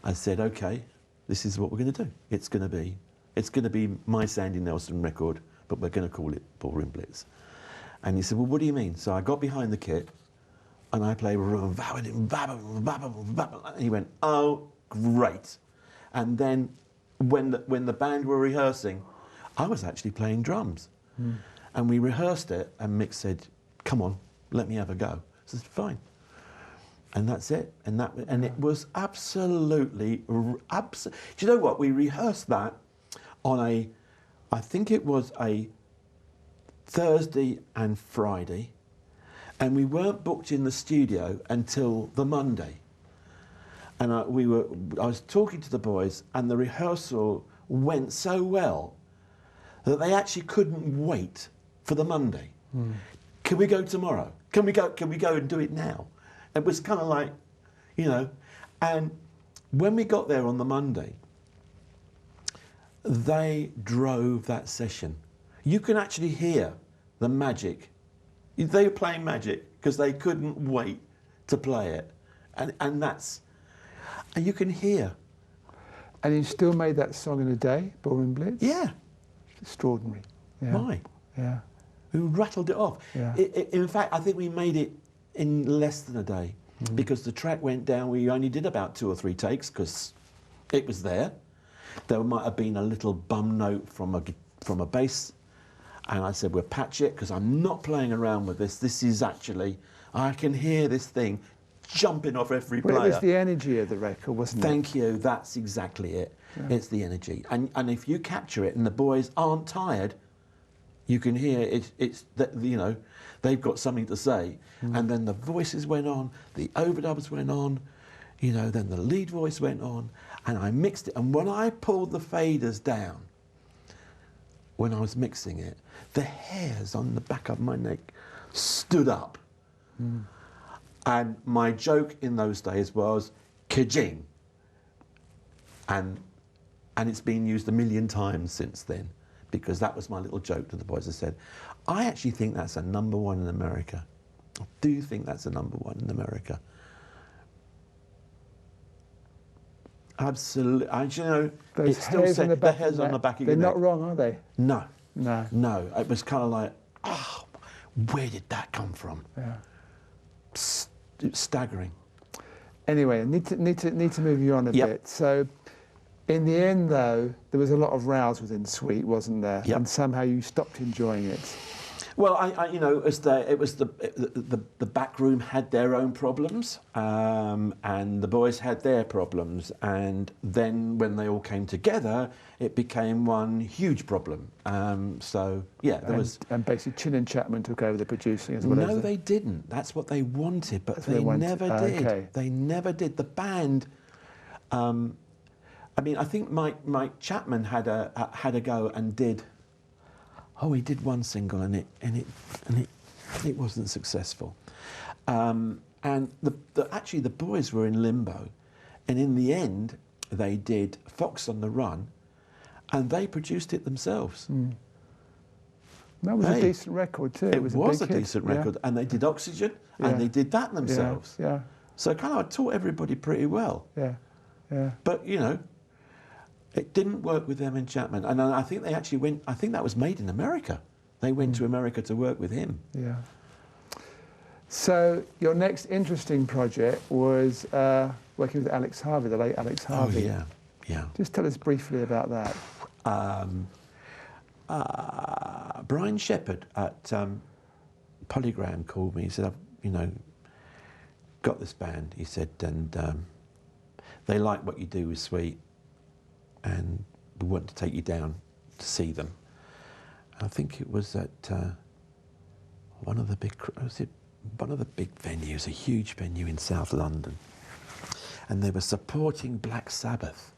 I said, okay, this is what we're going to do. It's going to be my Sandy Nelson record, but we're going to call it Ballroom Blitz. And he said, well, what do you mean? So I got behind the kit, and I played, and he went, oh, great. And then when the band were rehearsing, I was actually playing drums. And we rehearsed it, and Mick said, come on, let me have a go. I said, fine. And that's it. And it was absolutely, do you know what? We rehearsed that on I think it was a Thursday and Friday, and we weren't booked in the studio until the Monday. And I was talking to the boys, and the rehearsal went so well that they actually couldn't wait for the Monday. Can we go tomorrow? Can we go and do it now? It was kind of like, and when we got there on the Monday, they drove that session. You can actually hear the magic. They were playing magic because they couldn't wait to play it. And you can hear. And you still made that song in a day, Ballroom Blitz? Yeah. Extraordinary. Yeah. Why? Yeah. We rattled it off. Yeah. In fact, I think we made it in less than a day because the track went down. We only did about 2 or 3 takes because it was there. There might have been a little bum note from a bass, and I said, we'll patch it because I'm not playing around with this. This is actually, I can hear this thing jumping off every player. Well, it was the energy of the record, wasn't it? Thank you, that's exactly it. Yeah. It's the energy. And if you capture it and the boys aren't tired, you can hear it's that, you know, they've got something to say. And then the voices went on, the overdubs went on, you know, then the lead voice went on, and I mixed it. And when I pulled the faders down, when I was mixing it, the hairs on the back of my neck stood up. And my joke in those days was, ka-jing. And it's been used a million times since then, because that was my little joke to the boys. I said, I actually think that's a #1 in America. I do think that's a #1 in America. Absolutely. You know, Those it's still hairs on the back, hairs on the back of your they're neck. not wrong, are they? No. No. No. It was kind of like, oh, where did that come from? Yeah. It's staggering. Anyway, I need to move you on a Yep. bit. So, in the end, though, there was a lot of rows within Sweet, wasn't there? Yep. And somehow you stopped enjoying it. Well, I you know, it was the back room had their own problems, and the boys had their problems, and then when they all came together, it became one huge problem. So yeah, there was. And basically, Chin and Chapman took over the producing as well. No, they didn't. That's what they wanted, but they never did. Okay. They never did. The band. I mean, I think Mike Chapman had a go and did. Oh, he did one single and it wasn't successful. And actually the boys were in limbo, and in the end they did Fox on the Run, and they produced it themselves. That was a decent record too. It was a big hit. decent record, and they did Oxygen, Yeah. and they did that themselves. Yeah. So kind of I taught everybody pretty well. Yeah. Yeah. But you know, it didn't work with them and Chapman, and I think they actually went. I think that was made in America. They went to America to work with him. Yeah. So your next interesting project was working with Alex Harvey, the late Alex Harvey. Oh yeah. Just tell us briefly about that. Brian Shepherd at Polygram called me. He said, "I've got this band." He said, and they like what you do with Sweet, and we want to take you down to see them. I think it was at one of the big venues, a huge venue in South London, and they were supporting Black Sabbath.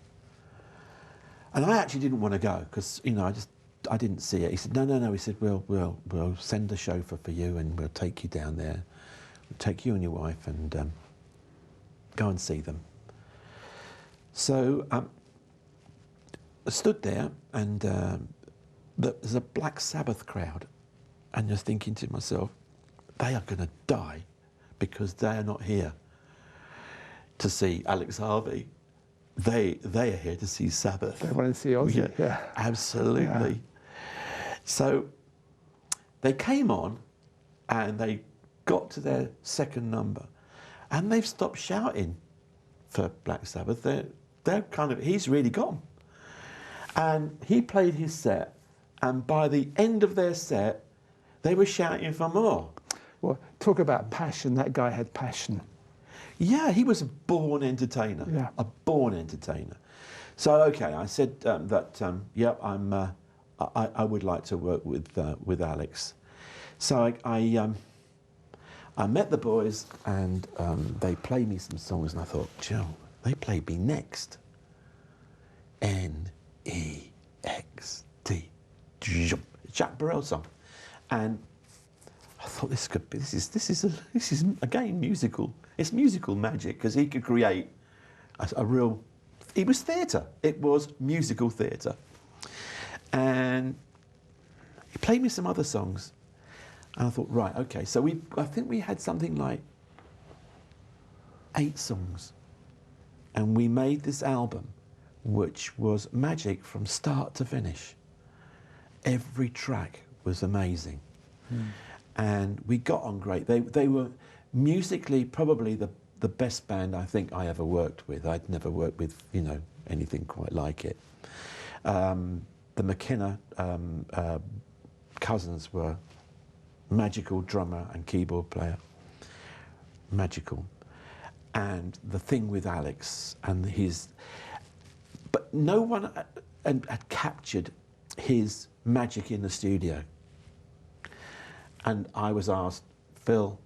And I actually didn't want to go because I didn't see it. He said, no. He said, we'll send a chauffeur for you and we'll take you down there. We'll take you and your wife and go and see them. So I stood there, and there's a Black Sabbath crowd, and just thinking to myself, they are going to die because they are not here to see Alex Harvey. They are here to see Sabbath. They want to see Ozzy. Yeah. Absolutely. Yeah. So they came on, and they got to their second number, and they've stopped shouting for Black Sabbath. They're kind of, he's really gone. And he played his set, and by the end of their set, they were shouting for more. Well, talk about passion. That guy had passion. Yeah, he was a born entertainer. Yeah. A born entertainer. So, okay, I said I would like to work with Alex. So I met the boys, and they played me some songs, and I thought, Joe, they played me Next. N-E-X-T. Jack Burrell song. And I thought this is again musical. It's musical magic, because he could create a real. It was theatre. It was musical theatre. And he played me some other songs, and I thought, right, okay. So I think we had something like 8 songs, and we made this album, which was magic from start to finish. every track was amazing. And we got on great. They were musically probably the best band I think I ever worked with. I'd never worked with, you know, anything quite like it. The McKenna cousins were magical drummer and keyboard player. Magical. And the thing with Alex and his... But no one had captured his magic in the studio. And I was asked, Phil,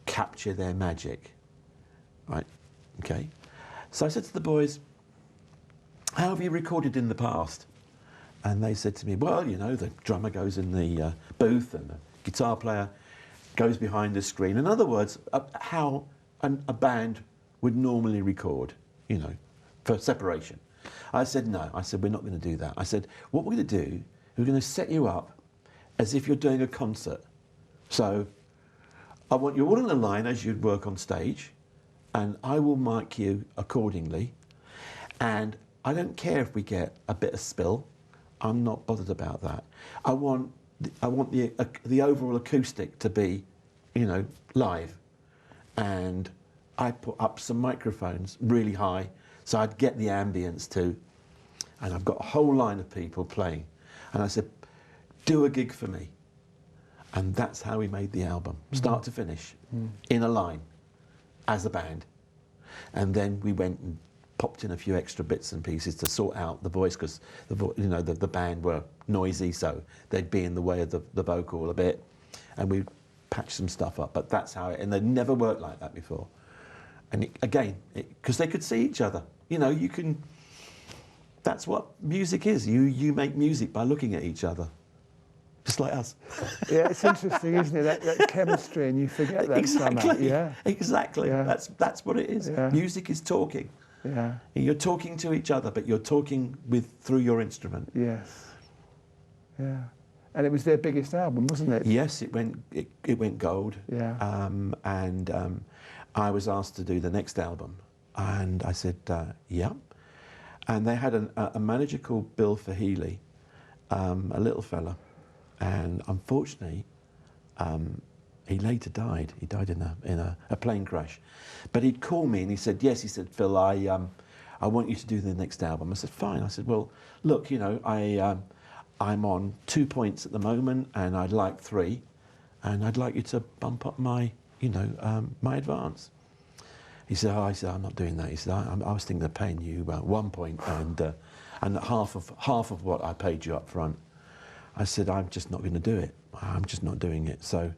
capture their magic. Right, okay. So I said to the boys, how have you recorded in the past? And they said to me, well, you know, the drummer goes in the booth and the guitar player goes behind the screen. In other words, how a band would normally record, you know, for separation. I said, no. I said, we're not going to do that. I said, what we're going to do, we're going to set you up as if you're doing a concert. So I want you all in a line as you'd work on stage, and I will mark you accordingly. And I don't care if we get a bit of spill. I'm not bothered about that. I want the overall acoustic to be, you know, live. And I put up some microphones really high, so I'd get the ambience too. And I've got a whole line of people playing. And I said, do a gig for me. And that's how we made the album, start to finish, in a line, as a band. And then we went and popped in a few extra bits and pieces to sort out the voice, because the band were noisy, so they'd be in the way of the vocal a bit. And we patched some stuff up, but that's how it, and they'd never worked like that before. And because they could see each other. You know, you can, that's what music is. You make music by looking at each other. Just like us. Yeah, it's interesting, isn't it? That chemistry, and you forget that somehow. Yeah, exactly. Yeah. That's what it is. Yeah. Music is talking. Yeah. You're talking to each other, but you're talking through your instrument. Yes. Yeah. And it was their biggest album, wasn't it? Yes, it went gold. Yeah. And I was asked to do the next album, and I said, yeah. And they had a manager called Bill Fahey, a little fella. And unfortunately, he later died. He died in a plane crash. But he'd call me and he said, yes, he said, Phil, I want you to do the next album. I said, fine. I said, well, look, you know, I'm on 2 points at the moment and I'd like 3. And I'd like you to bump up my, you know, my advance. He said, I'm not doing that. He said, I was thinking of paying you 1 point and half of what I paid you up front. I said, I'm just not going to do it. I'm just not doing it. So,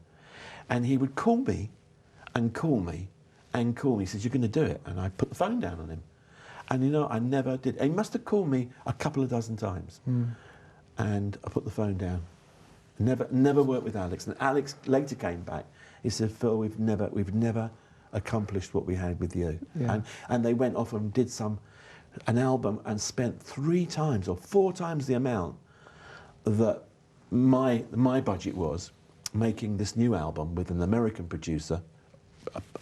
and he would call me and call me and call me. He says, you're going to do it. And I put the phone down on him. And, you know, I never did. And he must have called me a couple of dozen times. And I put the phone down. Never worked with Alex. And Alex later came back. He said, Phil, we've never accomplished what we had with you. Yeah. And they went off and did an album and spent 3 times or 4 times the amount that my budget was making this new album with an American producer,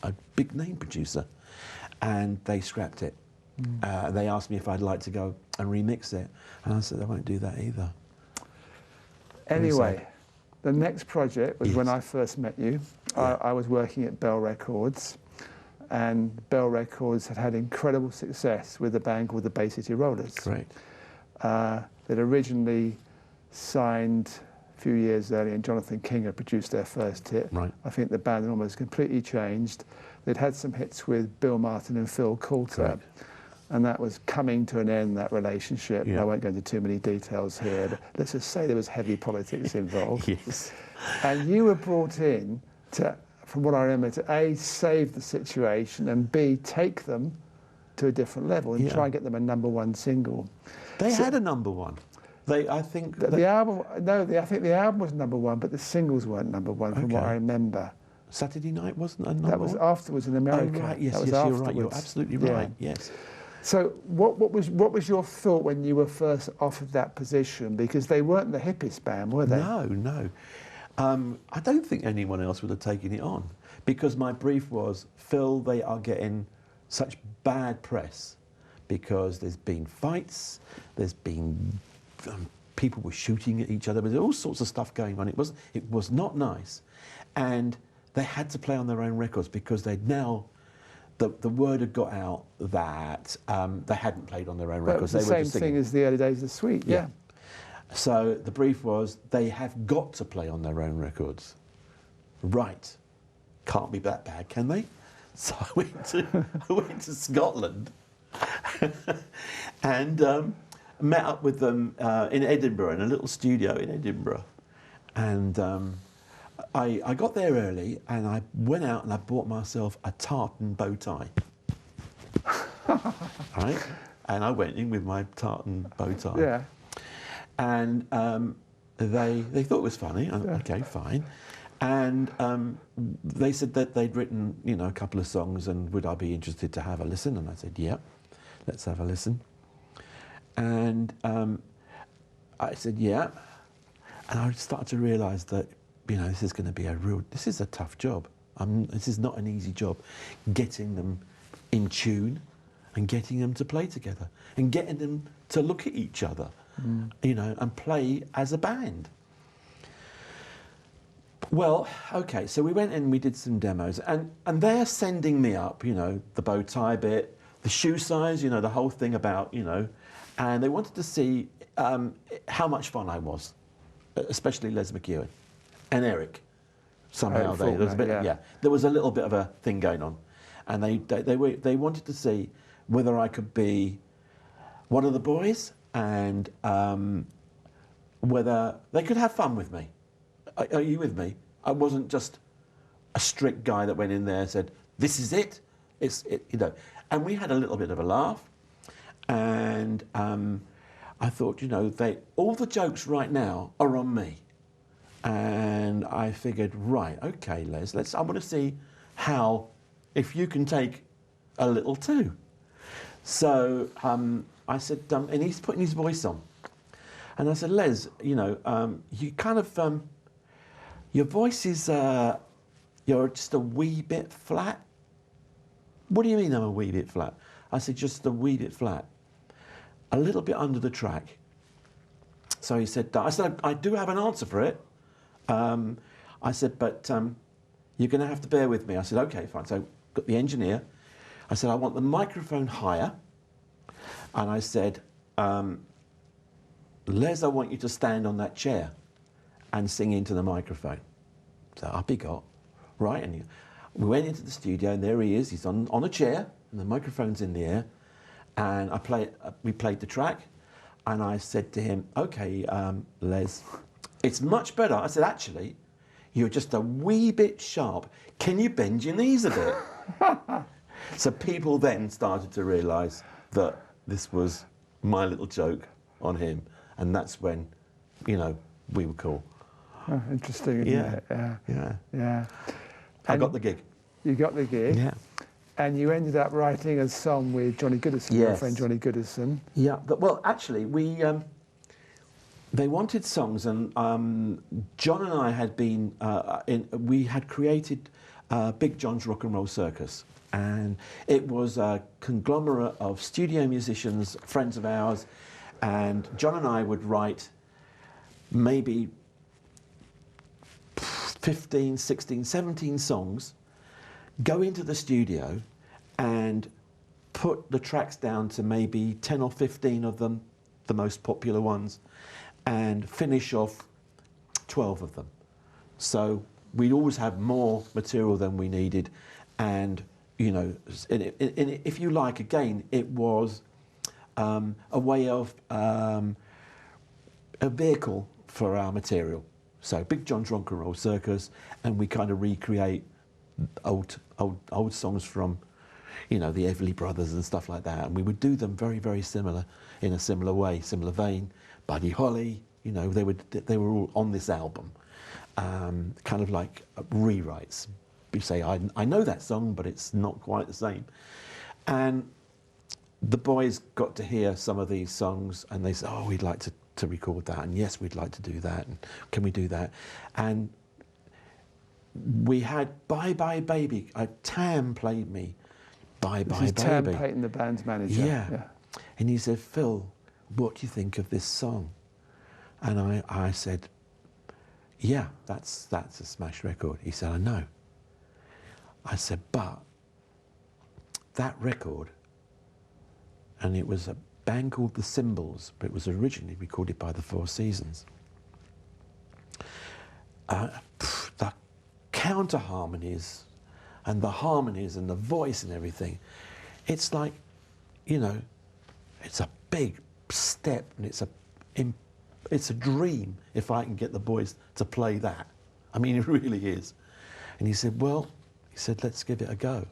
a big name producer, and they scrapped it. They asked me if I'd like to go and remix it, and I said I won't do that either. Anyway, the next project was when I first met you. Yeah. I was working at Bell Records, and Bell Records had incredible success with a band called the Bay City Rollers. Correct. They'd originally signed a few years earlier, and Jonathan King had produced their first hit. Right. I think the band had almost completely changed. They'd had some hits with Bill Martin and Phil Coulter. Correct. And that was coming to an end, that relationship. Yeah. I won't go into too many details here, but let's just say there was heavy politics involved. Yes. And you were brought in to, from what I remember, to A, save the situation, and B, take them to a different level and try and get them a #1 single. They had a #1. I think the album. No, I think the album was #1, but the singles weren't #1 from what I remember. Saturday Night wasn't a #1. That was afterwards in America. Oh, right. Yes, yes, you're right. You're absolutely right. Yeah. Yes. So what was your thought when you were first offered that position? Because they weren't the hippest band, were they? No. I don't think anyone else would have taken it on, because my brief was, Phil, they are getting such bad press because there's been fights, there's been people were shooting at each other. There was all sorts of stuff going on. It was not nice. And they had to play on their own records because they'd now, the word had got out that they hadn't played on their own records. They were same just singing. thing as the early days of Sweet, yeah. So the brief was, they have got to play on their own records. Right. Can't be that bad, can they? So I went to Scotland and met up with them in Edinburgh, in a little studio in Edinburgh. And I got there early and I went out and I bought myself a tartan bow tie. Right? And I went in with my tartan bow tie. Yeah. And they thought it was funny. Okay, fine. And they said that they'd written, you know, a couple of songs and would I be interested to have a listen? And I said, yeah, let's have a listen. And I said, yeah. And I started to realise that, you know, this is going to be this is a tough job. This is not an easy job, getting them in tune and getting them to play together and getting them to look at each other, you know, and play as a band. Well, okay, so we went in, we did some demos, and they're sending me up, you know, the bow tie bit, the shoe size, you know, the whole thing about, you know, and they wanted to see how much fun I was, especially Les McEwen and Eric. Somehow there was a bit, there was a little bit of a thing going on, and they wanted to see whether I could be one of the boys and whether they could have fun with me. Are you with me? I wasn't just a strict guy that went in there and said, "This is it." You know. And we had a little bit of a laugh, and I thought, you know, all the jokes right now are on me, and I figured, right, okay, Les, I want to see if you can take a little too. So I said, and he's putting his voice on, and I said, Les, you know, you kind of. Your voice is, you're just a wee bit flat. What do you mean I'm a wee bit flat? I said, just a wee bit flat. A little bit under the track. So he said, I said, I do have an answer for it. I said, but you're going to have to bear with me. I said, okay, fine. So got the engineer. I said, I want the microphone higher. And I said, Les, I want you to stand on that chair and sing into the microphone. So up he got, right? And we went into the studio, and there he is. He's on a chair, and the microphone's in the air. And we played the track, and I said to him, okay, Les, it's much better. I said, actually, you're just a wee bit sharp. Can you bend your knees a bit? So people then started to realise that this was my little joke on him. And that's when, you know, we were cool. Oh, interesting, isn't it? Yeah. I got the gig. You got the gig. Yeah. And you ended up writing a song with Johnny Goodison, your friend Johnny Goodison. Yeah. Well, actually, they wanted songs, and John and I had been we had created Big John's Rock and Roll Circus, and it was a conglomerate of studio musicians, friends of ours, and John and I would write maybe 15, 16, 17 songs, go into the studio and put the tracks down to maybe 10 or 15 of them, the most popular ones, and finish off 12 of them. So we'd always have more material than we needed, and, you know, if you like, again, it was a way of a vehicle for our material. So Big John's Rock and Roll Circus, and we kind of recreate old songs from, you know, the Everly Brothers and stuff like that. And we would do them very, very similar, in a similar way, similar vein. Buddy Holly, you know, they were all on this album, kind of like rewrites. You say, I know that song, but it's not quite the same. And the boys got to hear some of these songs, and they said, oh, we'd like to record that, and yes, we'd like to do that, and can we do that? And we had Bye Bye Baby. Tam played me Bye Bye Baby. Tam Payton, the band's manager. Yeah. And he said, Phil, what do you think of this song? And I said, yeah, that's a smash record. He said, I know. I said, but that record, and it was a band called The Symbols, but it was originally recorded by the Four Seasons. The counter harmonies and the harmonies and the voice and everything, it's like, you know, it's a big step, and it's a dream if I can get the boys to play that. I mean, it really is. And he said, well, he said, let's give it a go.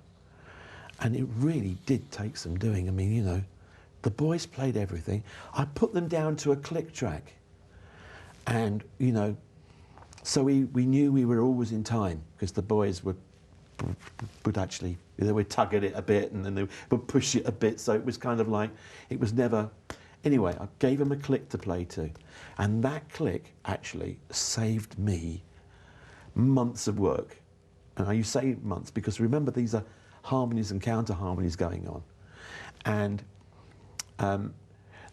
And it really did take some doing. I mean, you know, the boys played everything. I put them down to a click track. And, you know, so we knew we were always in time, because the boys would actually, they would tug at it a bit, and then they would push it a bit. So it was kind of like, it was never, anyway, I gave them a click to play to. And that click actually saved me months of work. And you say months because remember, these are harmonies and counter harmonies going on. And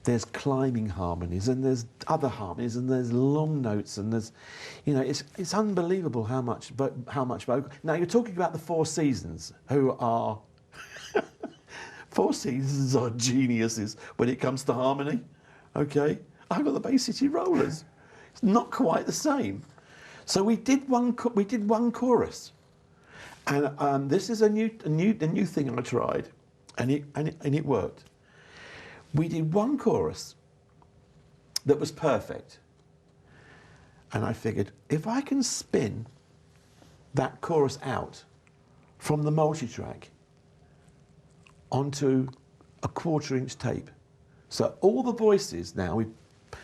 there's climbing harmonies, and there's other harmonies, and there's long notes, and there's, you know, it's unbelievable how much vocal. Now you're talking about the Four Seasons, who are Four Seasons are geniuses when it comes to harmony. Okay, I've got the Bay City Rollers. It's not quite the same. So we did one chorus, and this is a new thing I tried, and it worked. We did one chorus that was perfect. And I figured, if I can spin that chorus out from the multitrack onto a 1/4-inch tape, so all the voices now,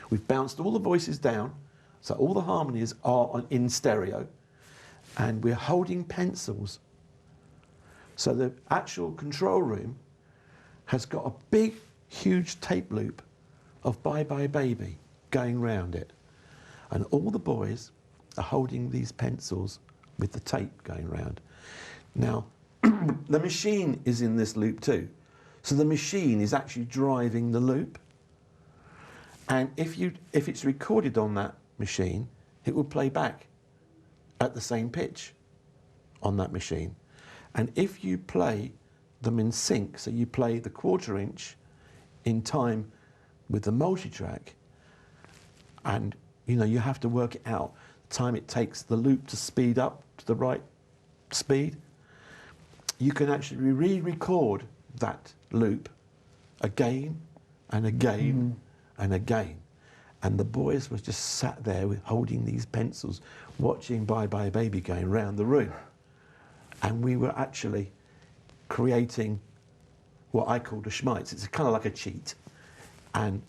we've bounced all the voices down, so all the harmonies are in stereo, and we're holding pencils. So the actual control room has got a big, huge tape loop of Bye Bye Baby going round it. And all the boys are holding these pencils with the tape going round. Now, the machine is in this loop too. So the machine is actually driving the loop. And if it's recorded on that machine, it will play back at the same pitch on that machine. And if you play them in sync, so you play the 1/4-inch in time with the multitrack, and you know, you have to work it out, the time it takes the loop to speed up to the right speed, you can actually re-record that loop again and again and again. And the boys were just sat there holding these pencils, watching Bye Bye Baby going round the room. And we were actually creating what I called a schmites. It's kind of like a cheat. And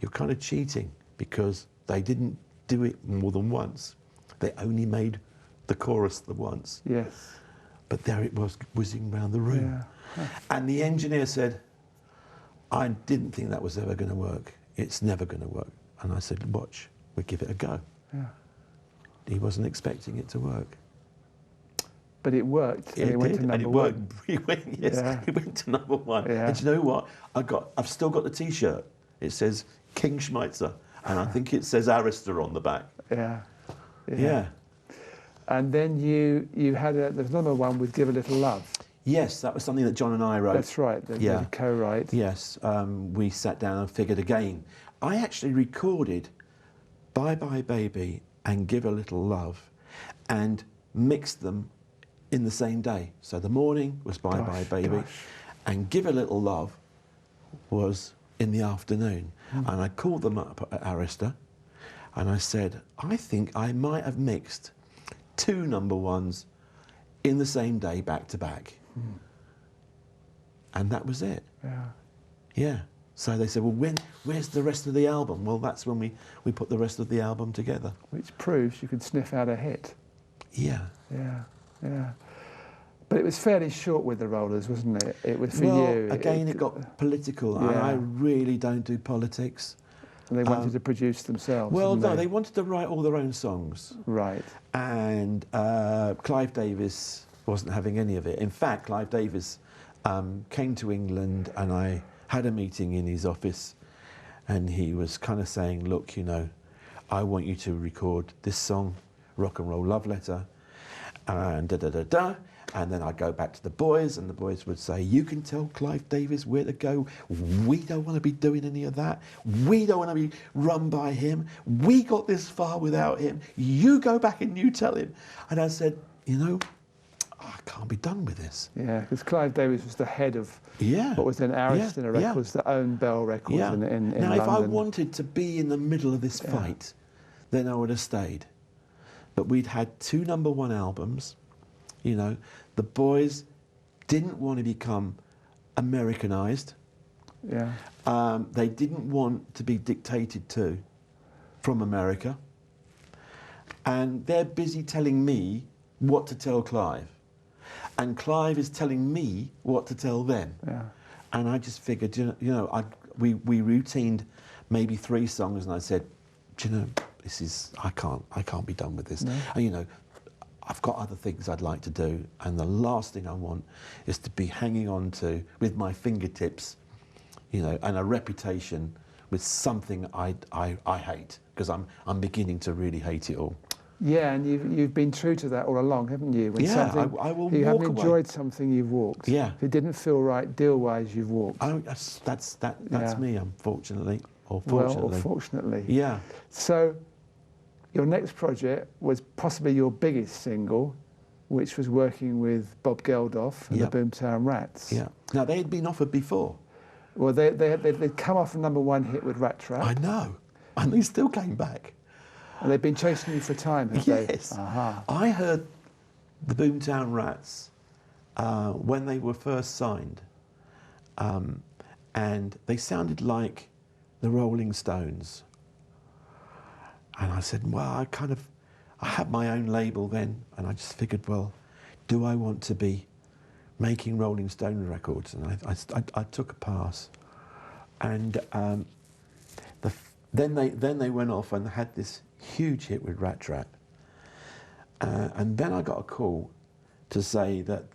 you're kind of cheating because they didn't do it more than once. They only made the chorus the once. Yes. But there it was, whizzing round the room. Yeah. And the engineer said, I didn't think that was ever going to work. It's never going to work. And I said, watch, we'll give it a go. Yeah. He wasn't expecting it to work. But it worked. It went did, to number and it one. worked. He went to number one. Yeah. And do you know what? I've still got the T-shirt. It says King Schmeitzer, and I think it says Arista on the back. Yeah. Yeah. And then you had there's another one with Give a Little Love. Yes, that was something that John and I wrote. That's right. The co-write. Yes, we sat down and figured again. I actually recorded Bye Bye Baby and Give a Little Love, and mixed them in the same day. So the morning was Bye Bye Baby, and Give a Little Love was in the afternoon. And I called them up at Arista, and I said, I think I might have mixed 2 number ones in the same day, back to back. And that was it. Yeah. Yeah. So they said, well, where's the rest of the album? Well, that's when we put the rest of the album together. Which proves you could sniff out a hit. Yeah. Yeah. But it was fairly short with the Rollers, wasn't it? It was for you. Again, it got political. Yeah. And I really don't do politics. And they wanted to produce themselves. Well, no, they wanted to write all their own songs. Right. And Clive Davis wasn't having any of it. In fact, Clive Davis came to England, and I had a meeting in his office, and he was kind of saying, look, you know, I want you to record this song, Rock and Roll Love Letter, and da-da-da-da. And then I'd go back to the boys, and the boys would say, you can tell Clive Davis where to go. We don't want to be doing any of that. We don't want to be run by him. We got this far without him. You go back and you tell him. And I said, you know, I can't be done with this. Yeah, because Clive Davis was the head of Yeah. what was then Arista Records, that owned Bell Records in Now, London. if I wanted to be in the middle of this fight, then I would have stayed. But we'd had 2 #1 albums. You know, the boys didn't want to become Americanized. Yeah. They didn't want to be dictated to from America. And they're busy telling me what to tell Clive. And Clive is telling me what to tell them. Yeah. And I just figured, we routined maybe 3 songs, and I said, do you know, I can't be done with this. No. And, you know, I've got other things I'd like to do, and the last thing I want is to be hanging on to, with my fingertips, you know, and a reputation with something I hate, because I'm beginning to really hate it all. Yeah, and you've been true to that all along, haven't you? When I will you walk haven't away. enjoyed something, you've walked. Yeah. If it didn't feel right deal-wise, you've walked. That's Yeah. me, unfortunately, or Well, fortunately. or fortunately. Yeah. So, your next project was possibly your biggest single, which was working with Bob Geldof and Yep. the Boomtown Rats. Yeah. Now, they had been offered before. Well, they'd come off a #1 hit with Rat Trap, I know. And they still came back. and they've been chasing you for time, have they? Yes. Aha. I heard the Boomtown Rats when they were first signed, and they sounded like the Rolling Stones. And I said, well, I had my own label then, and I just figured, well, do I want to be making Rolling Stone records? And I took a pass. And then they went off and had this huge hit with Rat Trap. And then I got a call to say that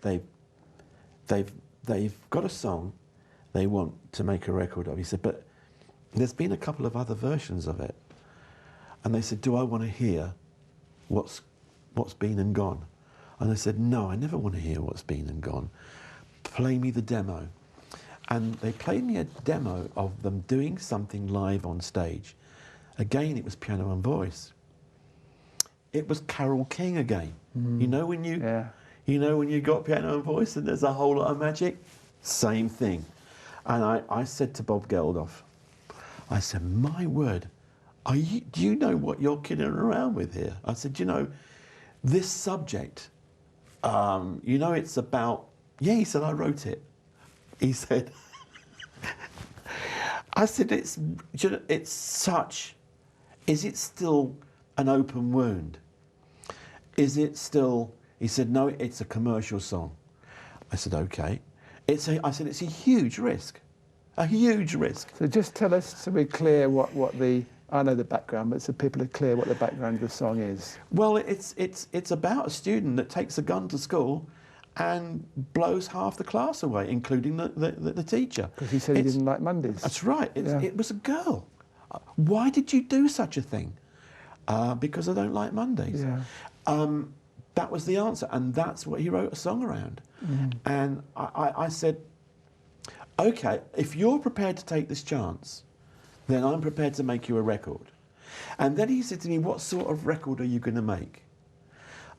they've got a song they want to make a record of. He said, but there's been a couple of other versions of it. And they said, do I want to hear what's been and gone? And I said, no, I never want to hear what's been and gone. Play me the demo. And they played me a demo of them doing something live on stage. Again, it was piano and voice. It was Carole King again. You know when you got piano and voice and there's a whole lot of magic? Same thing. And I said to Bob Geldof, I said, my word, do you know what you're kidding around with here? I said, you know, this subject, you know, it's about, yeah, he said, I wrote it. He said, I said, it's such, is it still an open wound? Is it still, he said, no, it's a commercial song. I said, okay. I said, it's a huge risk, a huge risk. So just tell us, so we're clear what the, I know the background, but so people are clear what the background of the song is. Well, it's about a student that takes a gun to school and blows half the class away, including the teacher. Because he said he didn't like Mondays. That's right. It was a girl. Why did you do such a thing? Because I don't like Mondays. Yeah. That was the answer, and that's what he wrote a song around. And I said, okay, if you're prepared to take this chance, then I'm prepared to make you a record. And then he said to me, what sort of record are you going to make?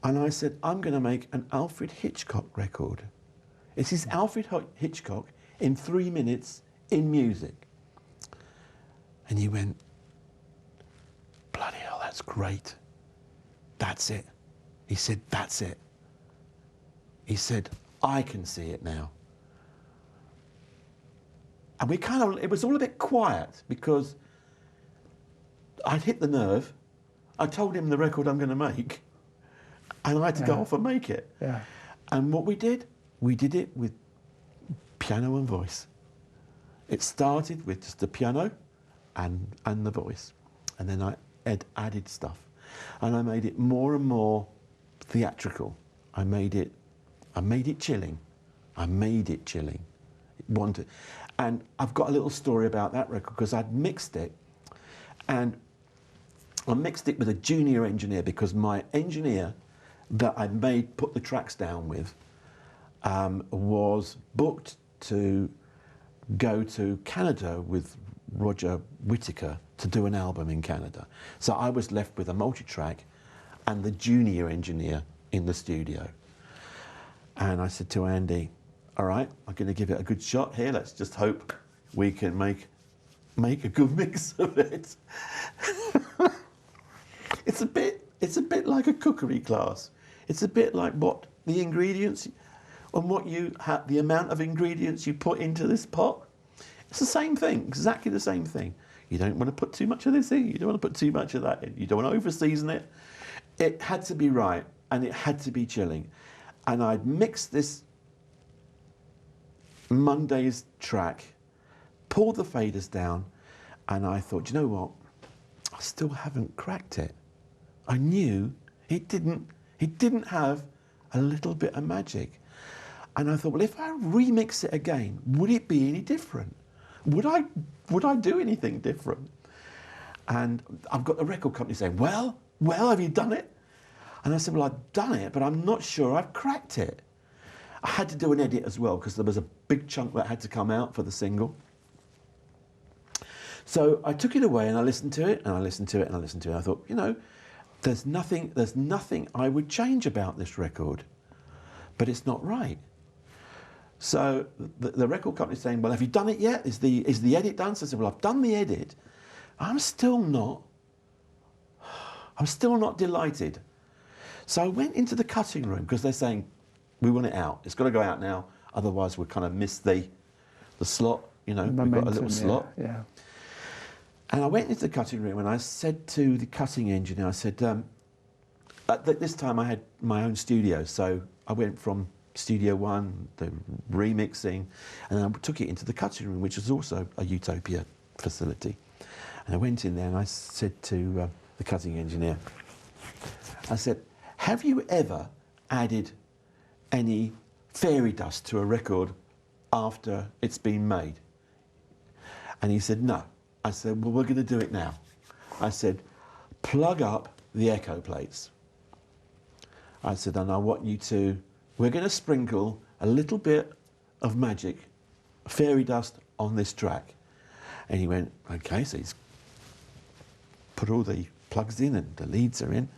And I said, I'm going to make an Alfred Hitchcock record. This is Alfred Hitchcock in 3 minutes in music. And he went, bloody hell, that's great. That's it. He said, that's it. He said, I can see it now. And it was all a bit quiet because I'd hit the nerve. I told him the record I'm going to make, and I had to go off and make it. Yeah. And what we did it with piano and voice. It started with just the piano and the voice. And then I added stuff. And I made it more and more theatrical. I made it chilling. And I've got a little story about that record because I'd mixed it, and I mixed it with a junior engineer because my engineer that I put the tracks down with was booked to go to Canada with Roger Whittaker to do an album in Canada. So I was left with a multi-track and the junior engineer in the studio. And I said to Andy, all right, I'm going to give it a good shot here. Let's just hope we can make a good mix of it. It's a bit like a cookery class. It's a bit like what the ingredients and what you have, the amount of ingredients you put into this pot. It's the same thing, exactly the same thing. You don't want to put too much of this in, you don't want to put too much of that in, you don't want to over-season it. It had to be right, and it had to be chilling. And I'd mixed this Monday's track, pulled the faders down, and I thought, you know what? I still haven't cracked it. I knew it didn't have a little bit of magic. And I thought, well, if I remix it again, would it be any different? Would I do anything different? And I've got the record company saying, well, have you done it? And I said, well, I've done it, but I'm not sure I've cracked it. I had to do an edit as well because there was a big chunk that had to come out for the single. So I took it away and I listened to it and I listened to it and I listened to it. I thought, you know, there's nothing I would change about this record, but it's not right. So the record company's saying, well, have you done it yet? Is the edit done? So I said, well, I've done the edit. I'm still not delighted. So I went into the cutting room because they're saying, we want it out. It's got to go out now. Otherwise, we'll kind of miss the slot, you know, we've got a little slot. Yeah. And I went into the cutting room and I said to the cutting engineer, I said, at this time I had my own studio. So I went from Studio One, the remixing, and then I took it into the cutting room, which was also a Utopia facility. And I went in there and I said to the cutting engineer, I said, have you ever added any fairy dust to a record after it's been made? And he said, no. I said, well, we're going to do it now. I said, plug up the echo plates. I said, and I want you to, we're going to sprinkle a little bit of magic, fairy dust on this track. And he went, okay, so he's put all the plugs in and the leads are in.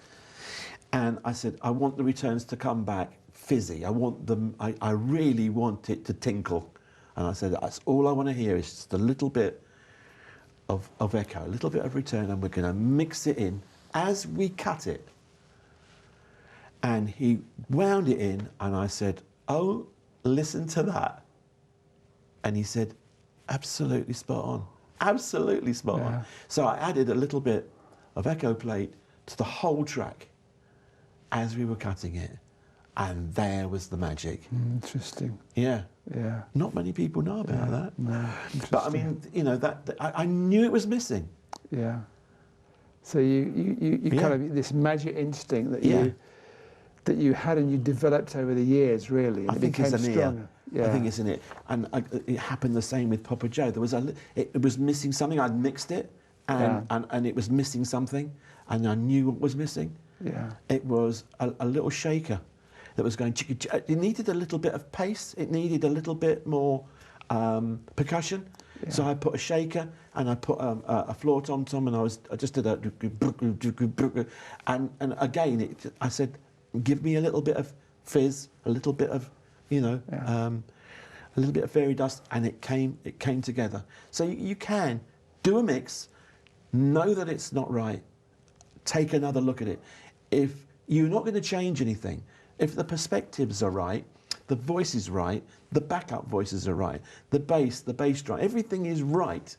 And I said, I want the returns to come back fizzy. I want them, I really want it to tinkle. And I said, that's all I want to hear is just a little bit of echo, a little bit of return, and we're going to mix it in as we cut it. And he wound it in, and I said, oh, listen to that. And he said, absolutely spot on, absolutely spot on. So I added a little bit of echo plate to the whole track as we were cutting it, and there was the magic. Interesting. Yeah. Yeah. Not many people know about that. No. But I mean, you know, I knew it was missing. Yeah. So you kind of this magic instinct that you had and you developed over the years, really. I think it's in stronger. I think it's in it, and it happened the same with Papa Joe. There was it was missing something. I'd mixed it, and it was missing something, and I knew what was missing. Yeah. It was a little shaker that was going. It needed a little bit of pace. It needed a little bit more percussion. Yeah. So I put a shaker and I put a floor tom-tom, and I just did and again I said, give me a little bit of fizz, a little bit of, you know, a little bit of fairy dust, and it came together. So you can do a mix, know that it's not right, take another look at it. If you're not going to change anything, if the perspectives are right, the voice is right, the backup voices are right, the bass drum, everything is right,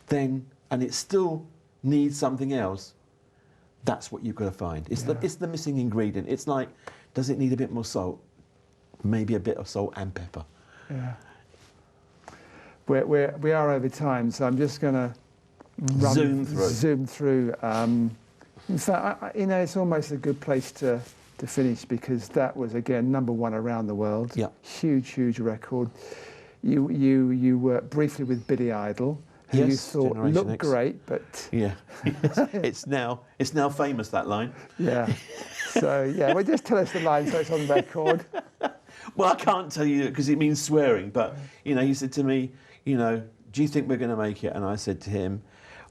then, and it still needs something else, that's what you've got to find. It's the missing ingredient. It's like, does it need a bit more salt? Maybe a bit of salt and pepper. Yeah. We are over time, so I'm just going to zoom through. In fact, you know, it's almost a good place to finish, because that was, again, #1 around the world. Yeah. Huge record. You worked briefly with Billy Idol, who you Yes, thought Generation looked X. great, but Yeah, it's now famous, that line. yeah. So yeah, well, just tell us the line so it's on record. Well, I can't tell you because it means swearing, but you know, he said to me, you know, do you think we're going to make it? And I said to him,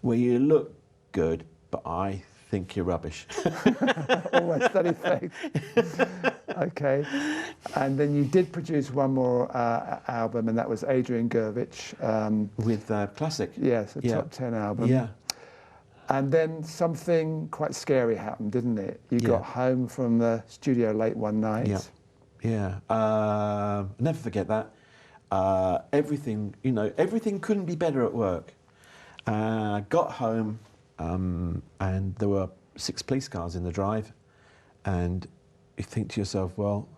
well, you look good, but I think you're rubbish. Almost steady face. Okay. And then you did produce one more album, and that was Adrian Gurvitz. With Classic. Yes, a Yeah. top 10 album. Yeah. And then something quite scary happened, didn't it? You got home from the studio late one night. Yeah. Never forget that. Everything, you know, everything couldn't be better at work. Got home, and there were 6 police cars in the drive, and you think to yourself, well,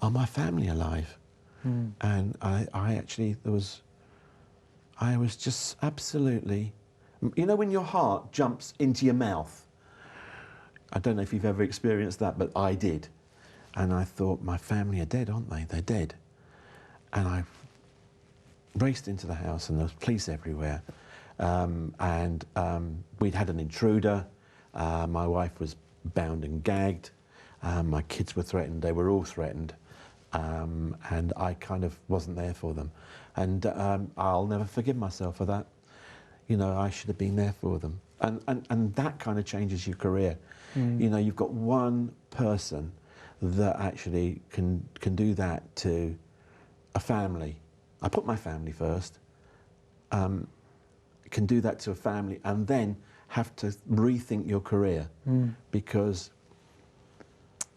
are my family alive? And I was just absolutely, you know, when your heart jumps into your mouth. I don't know if you've ever experienced that, but I did. And I thought, my family are dead, aren't they? They're dead. And I raced into the house, and there was police everywhere. We'd had an intruder. My wife was bound and gagged. My kids were threatened. They were all threatened. And I kind of wasn't there for them. And I'll never forgive myself for that. You know, I should have been there for them. And that kind of changes your career. You know, you've got one person that actually can do that to a family. I put my family first. Can do that to a family, and then have to rethink your career because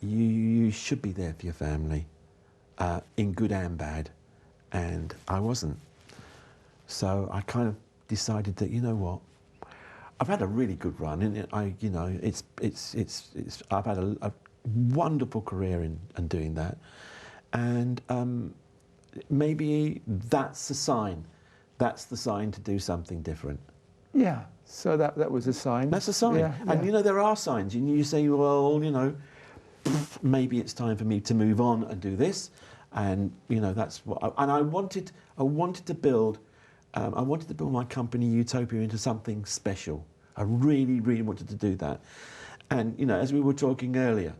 you should be there for your family, in good and bad, and I wasn't. So I kind of decided that, you know what, I've had a really good run, and I've had a wonderful career in doing that, and maybe that's the sign. That's the sign to do something different. Yeah, so that was a sign. That's a sign. Yeah, and you know, there are signs. You say, well, you know, maybe it's time for me to move on and do this. And you know, that's what. I wanted to build my company Utopia into something special. I really, really wanted to do that. And you know, as we were talking earlier,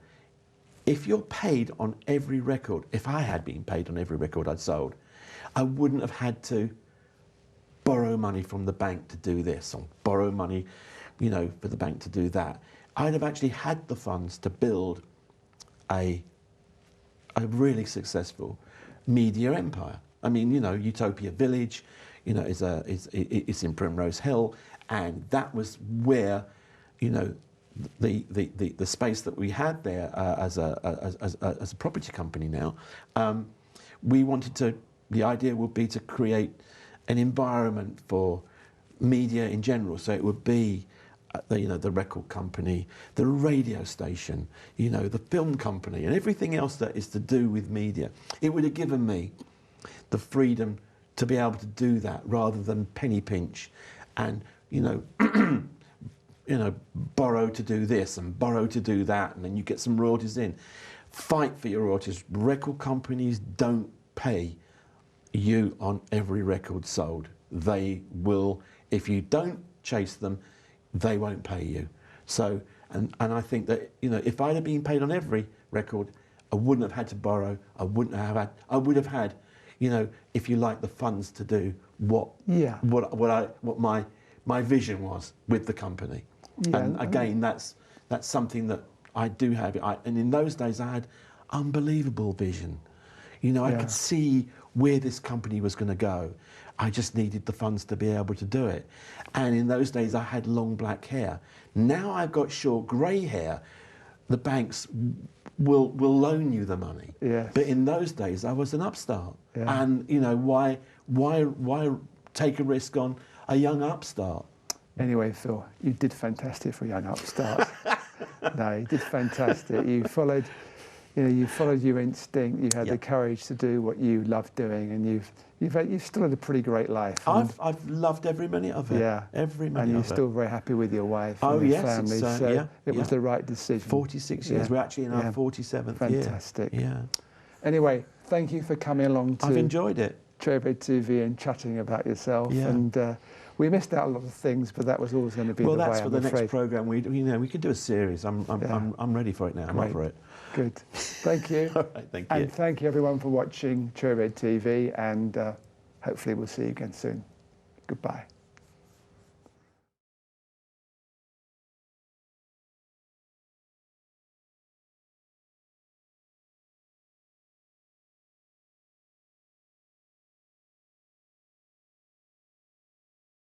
if you're paid on every record, if I had been paid on every record I'd sold, I wouldn't have had to borrow money from the bank to do this, or borrow money, you know, for the bank to do that. I'd have actually had the funds to build a really successful media empire. I mean, you know, Utopia Village, you know, it's in Primrose Hill, and that was where, you know, the space that we had there as a property company now. We wanted to. The idea would be to create an environment for media in general. So it would be, you know, the record company, the radio station, you know, the film company, and everything else that is to do with media. It would have given me the freedom to be able to do that rather than penny pinch, and you know, borrow to do this and borrow to do that, and then you get some royalties in. Fight for your royalties. Record companies don't pay you on every record sold. They will, if you don't chase them, they won't pay you. So, and I think that, you know, if I'd have been paid on every record, I wouldn't have had to borrow. I would have had, you know, if you like, the funds to do what my vision was with the company. Yeah, and again, that's something that I do have. And in those days, I had unbelievable vision. You know, I could see where this company was going to go. I just needed the funds to be able to do it. And in those days, I had long black hair. Now I've got short grey hair. The banks will loan you the money. Yes. But in those days, I was an upstart. Yeah. And, you know, why take a risk on a young upstart? Anyway, Phil, you did fantastic for a young upstart. No, you did fantastic. You followed your instinct. You had the courage to do what you loved doing, and you've still had a pretty great life. I've loved every minute of it. Yeah, every minute. And you're of still it. very happy with your wife Oh and your yes, family. So it was the right decision. 46 years. Yeah. We're actually in our 47th year. Fantastic. Yeah. Anyway, thank you for coming along to I've enjoyed it. Trowbridge TV and chatting about yourself. Yeah. And We missed out a lot of things, but that was always going to be well, the way, that's for I'm the next afraid. programme. We could do a series. I'm ready for it now. I'm up Great. for it. Good. Thank you. All right, thank you. And thank you everyone for watching Cherry Red TV, and hopefully we'll see you again soon. Goodbye.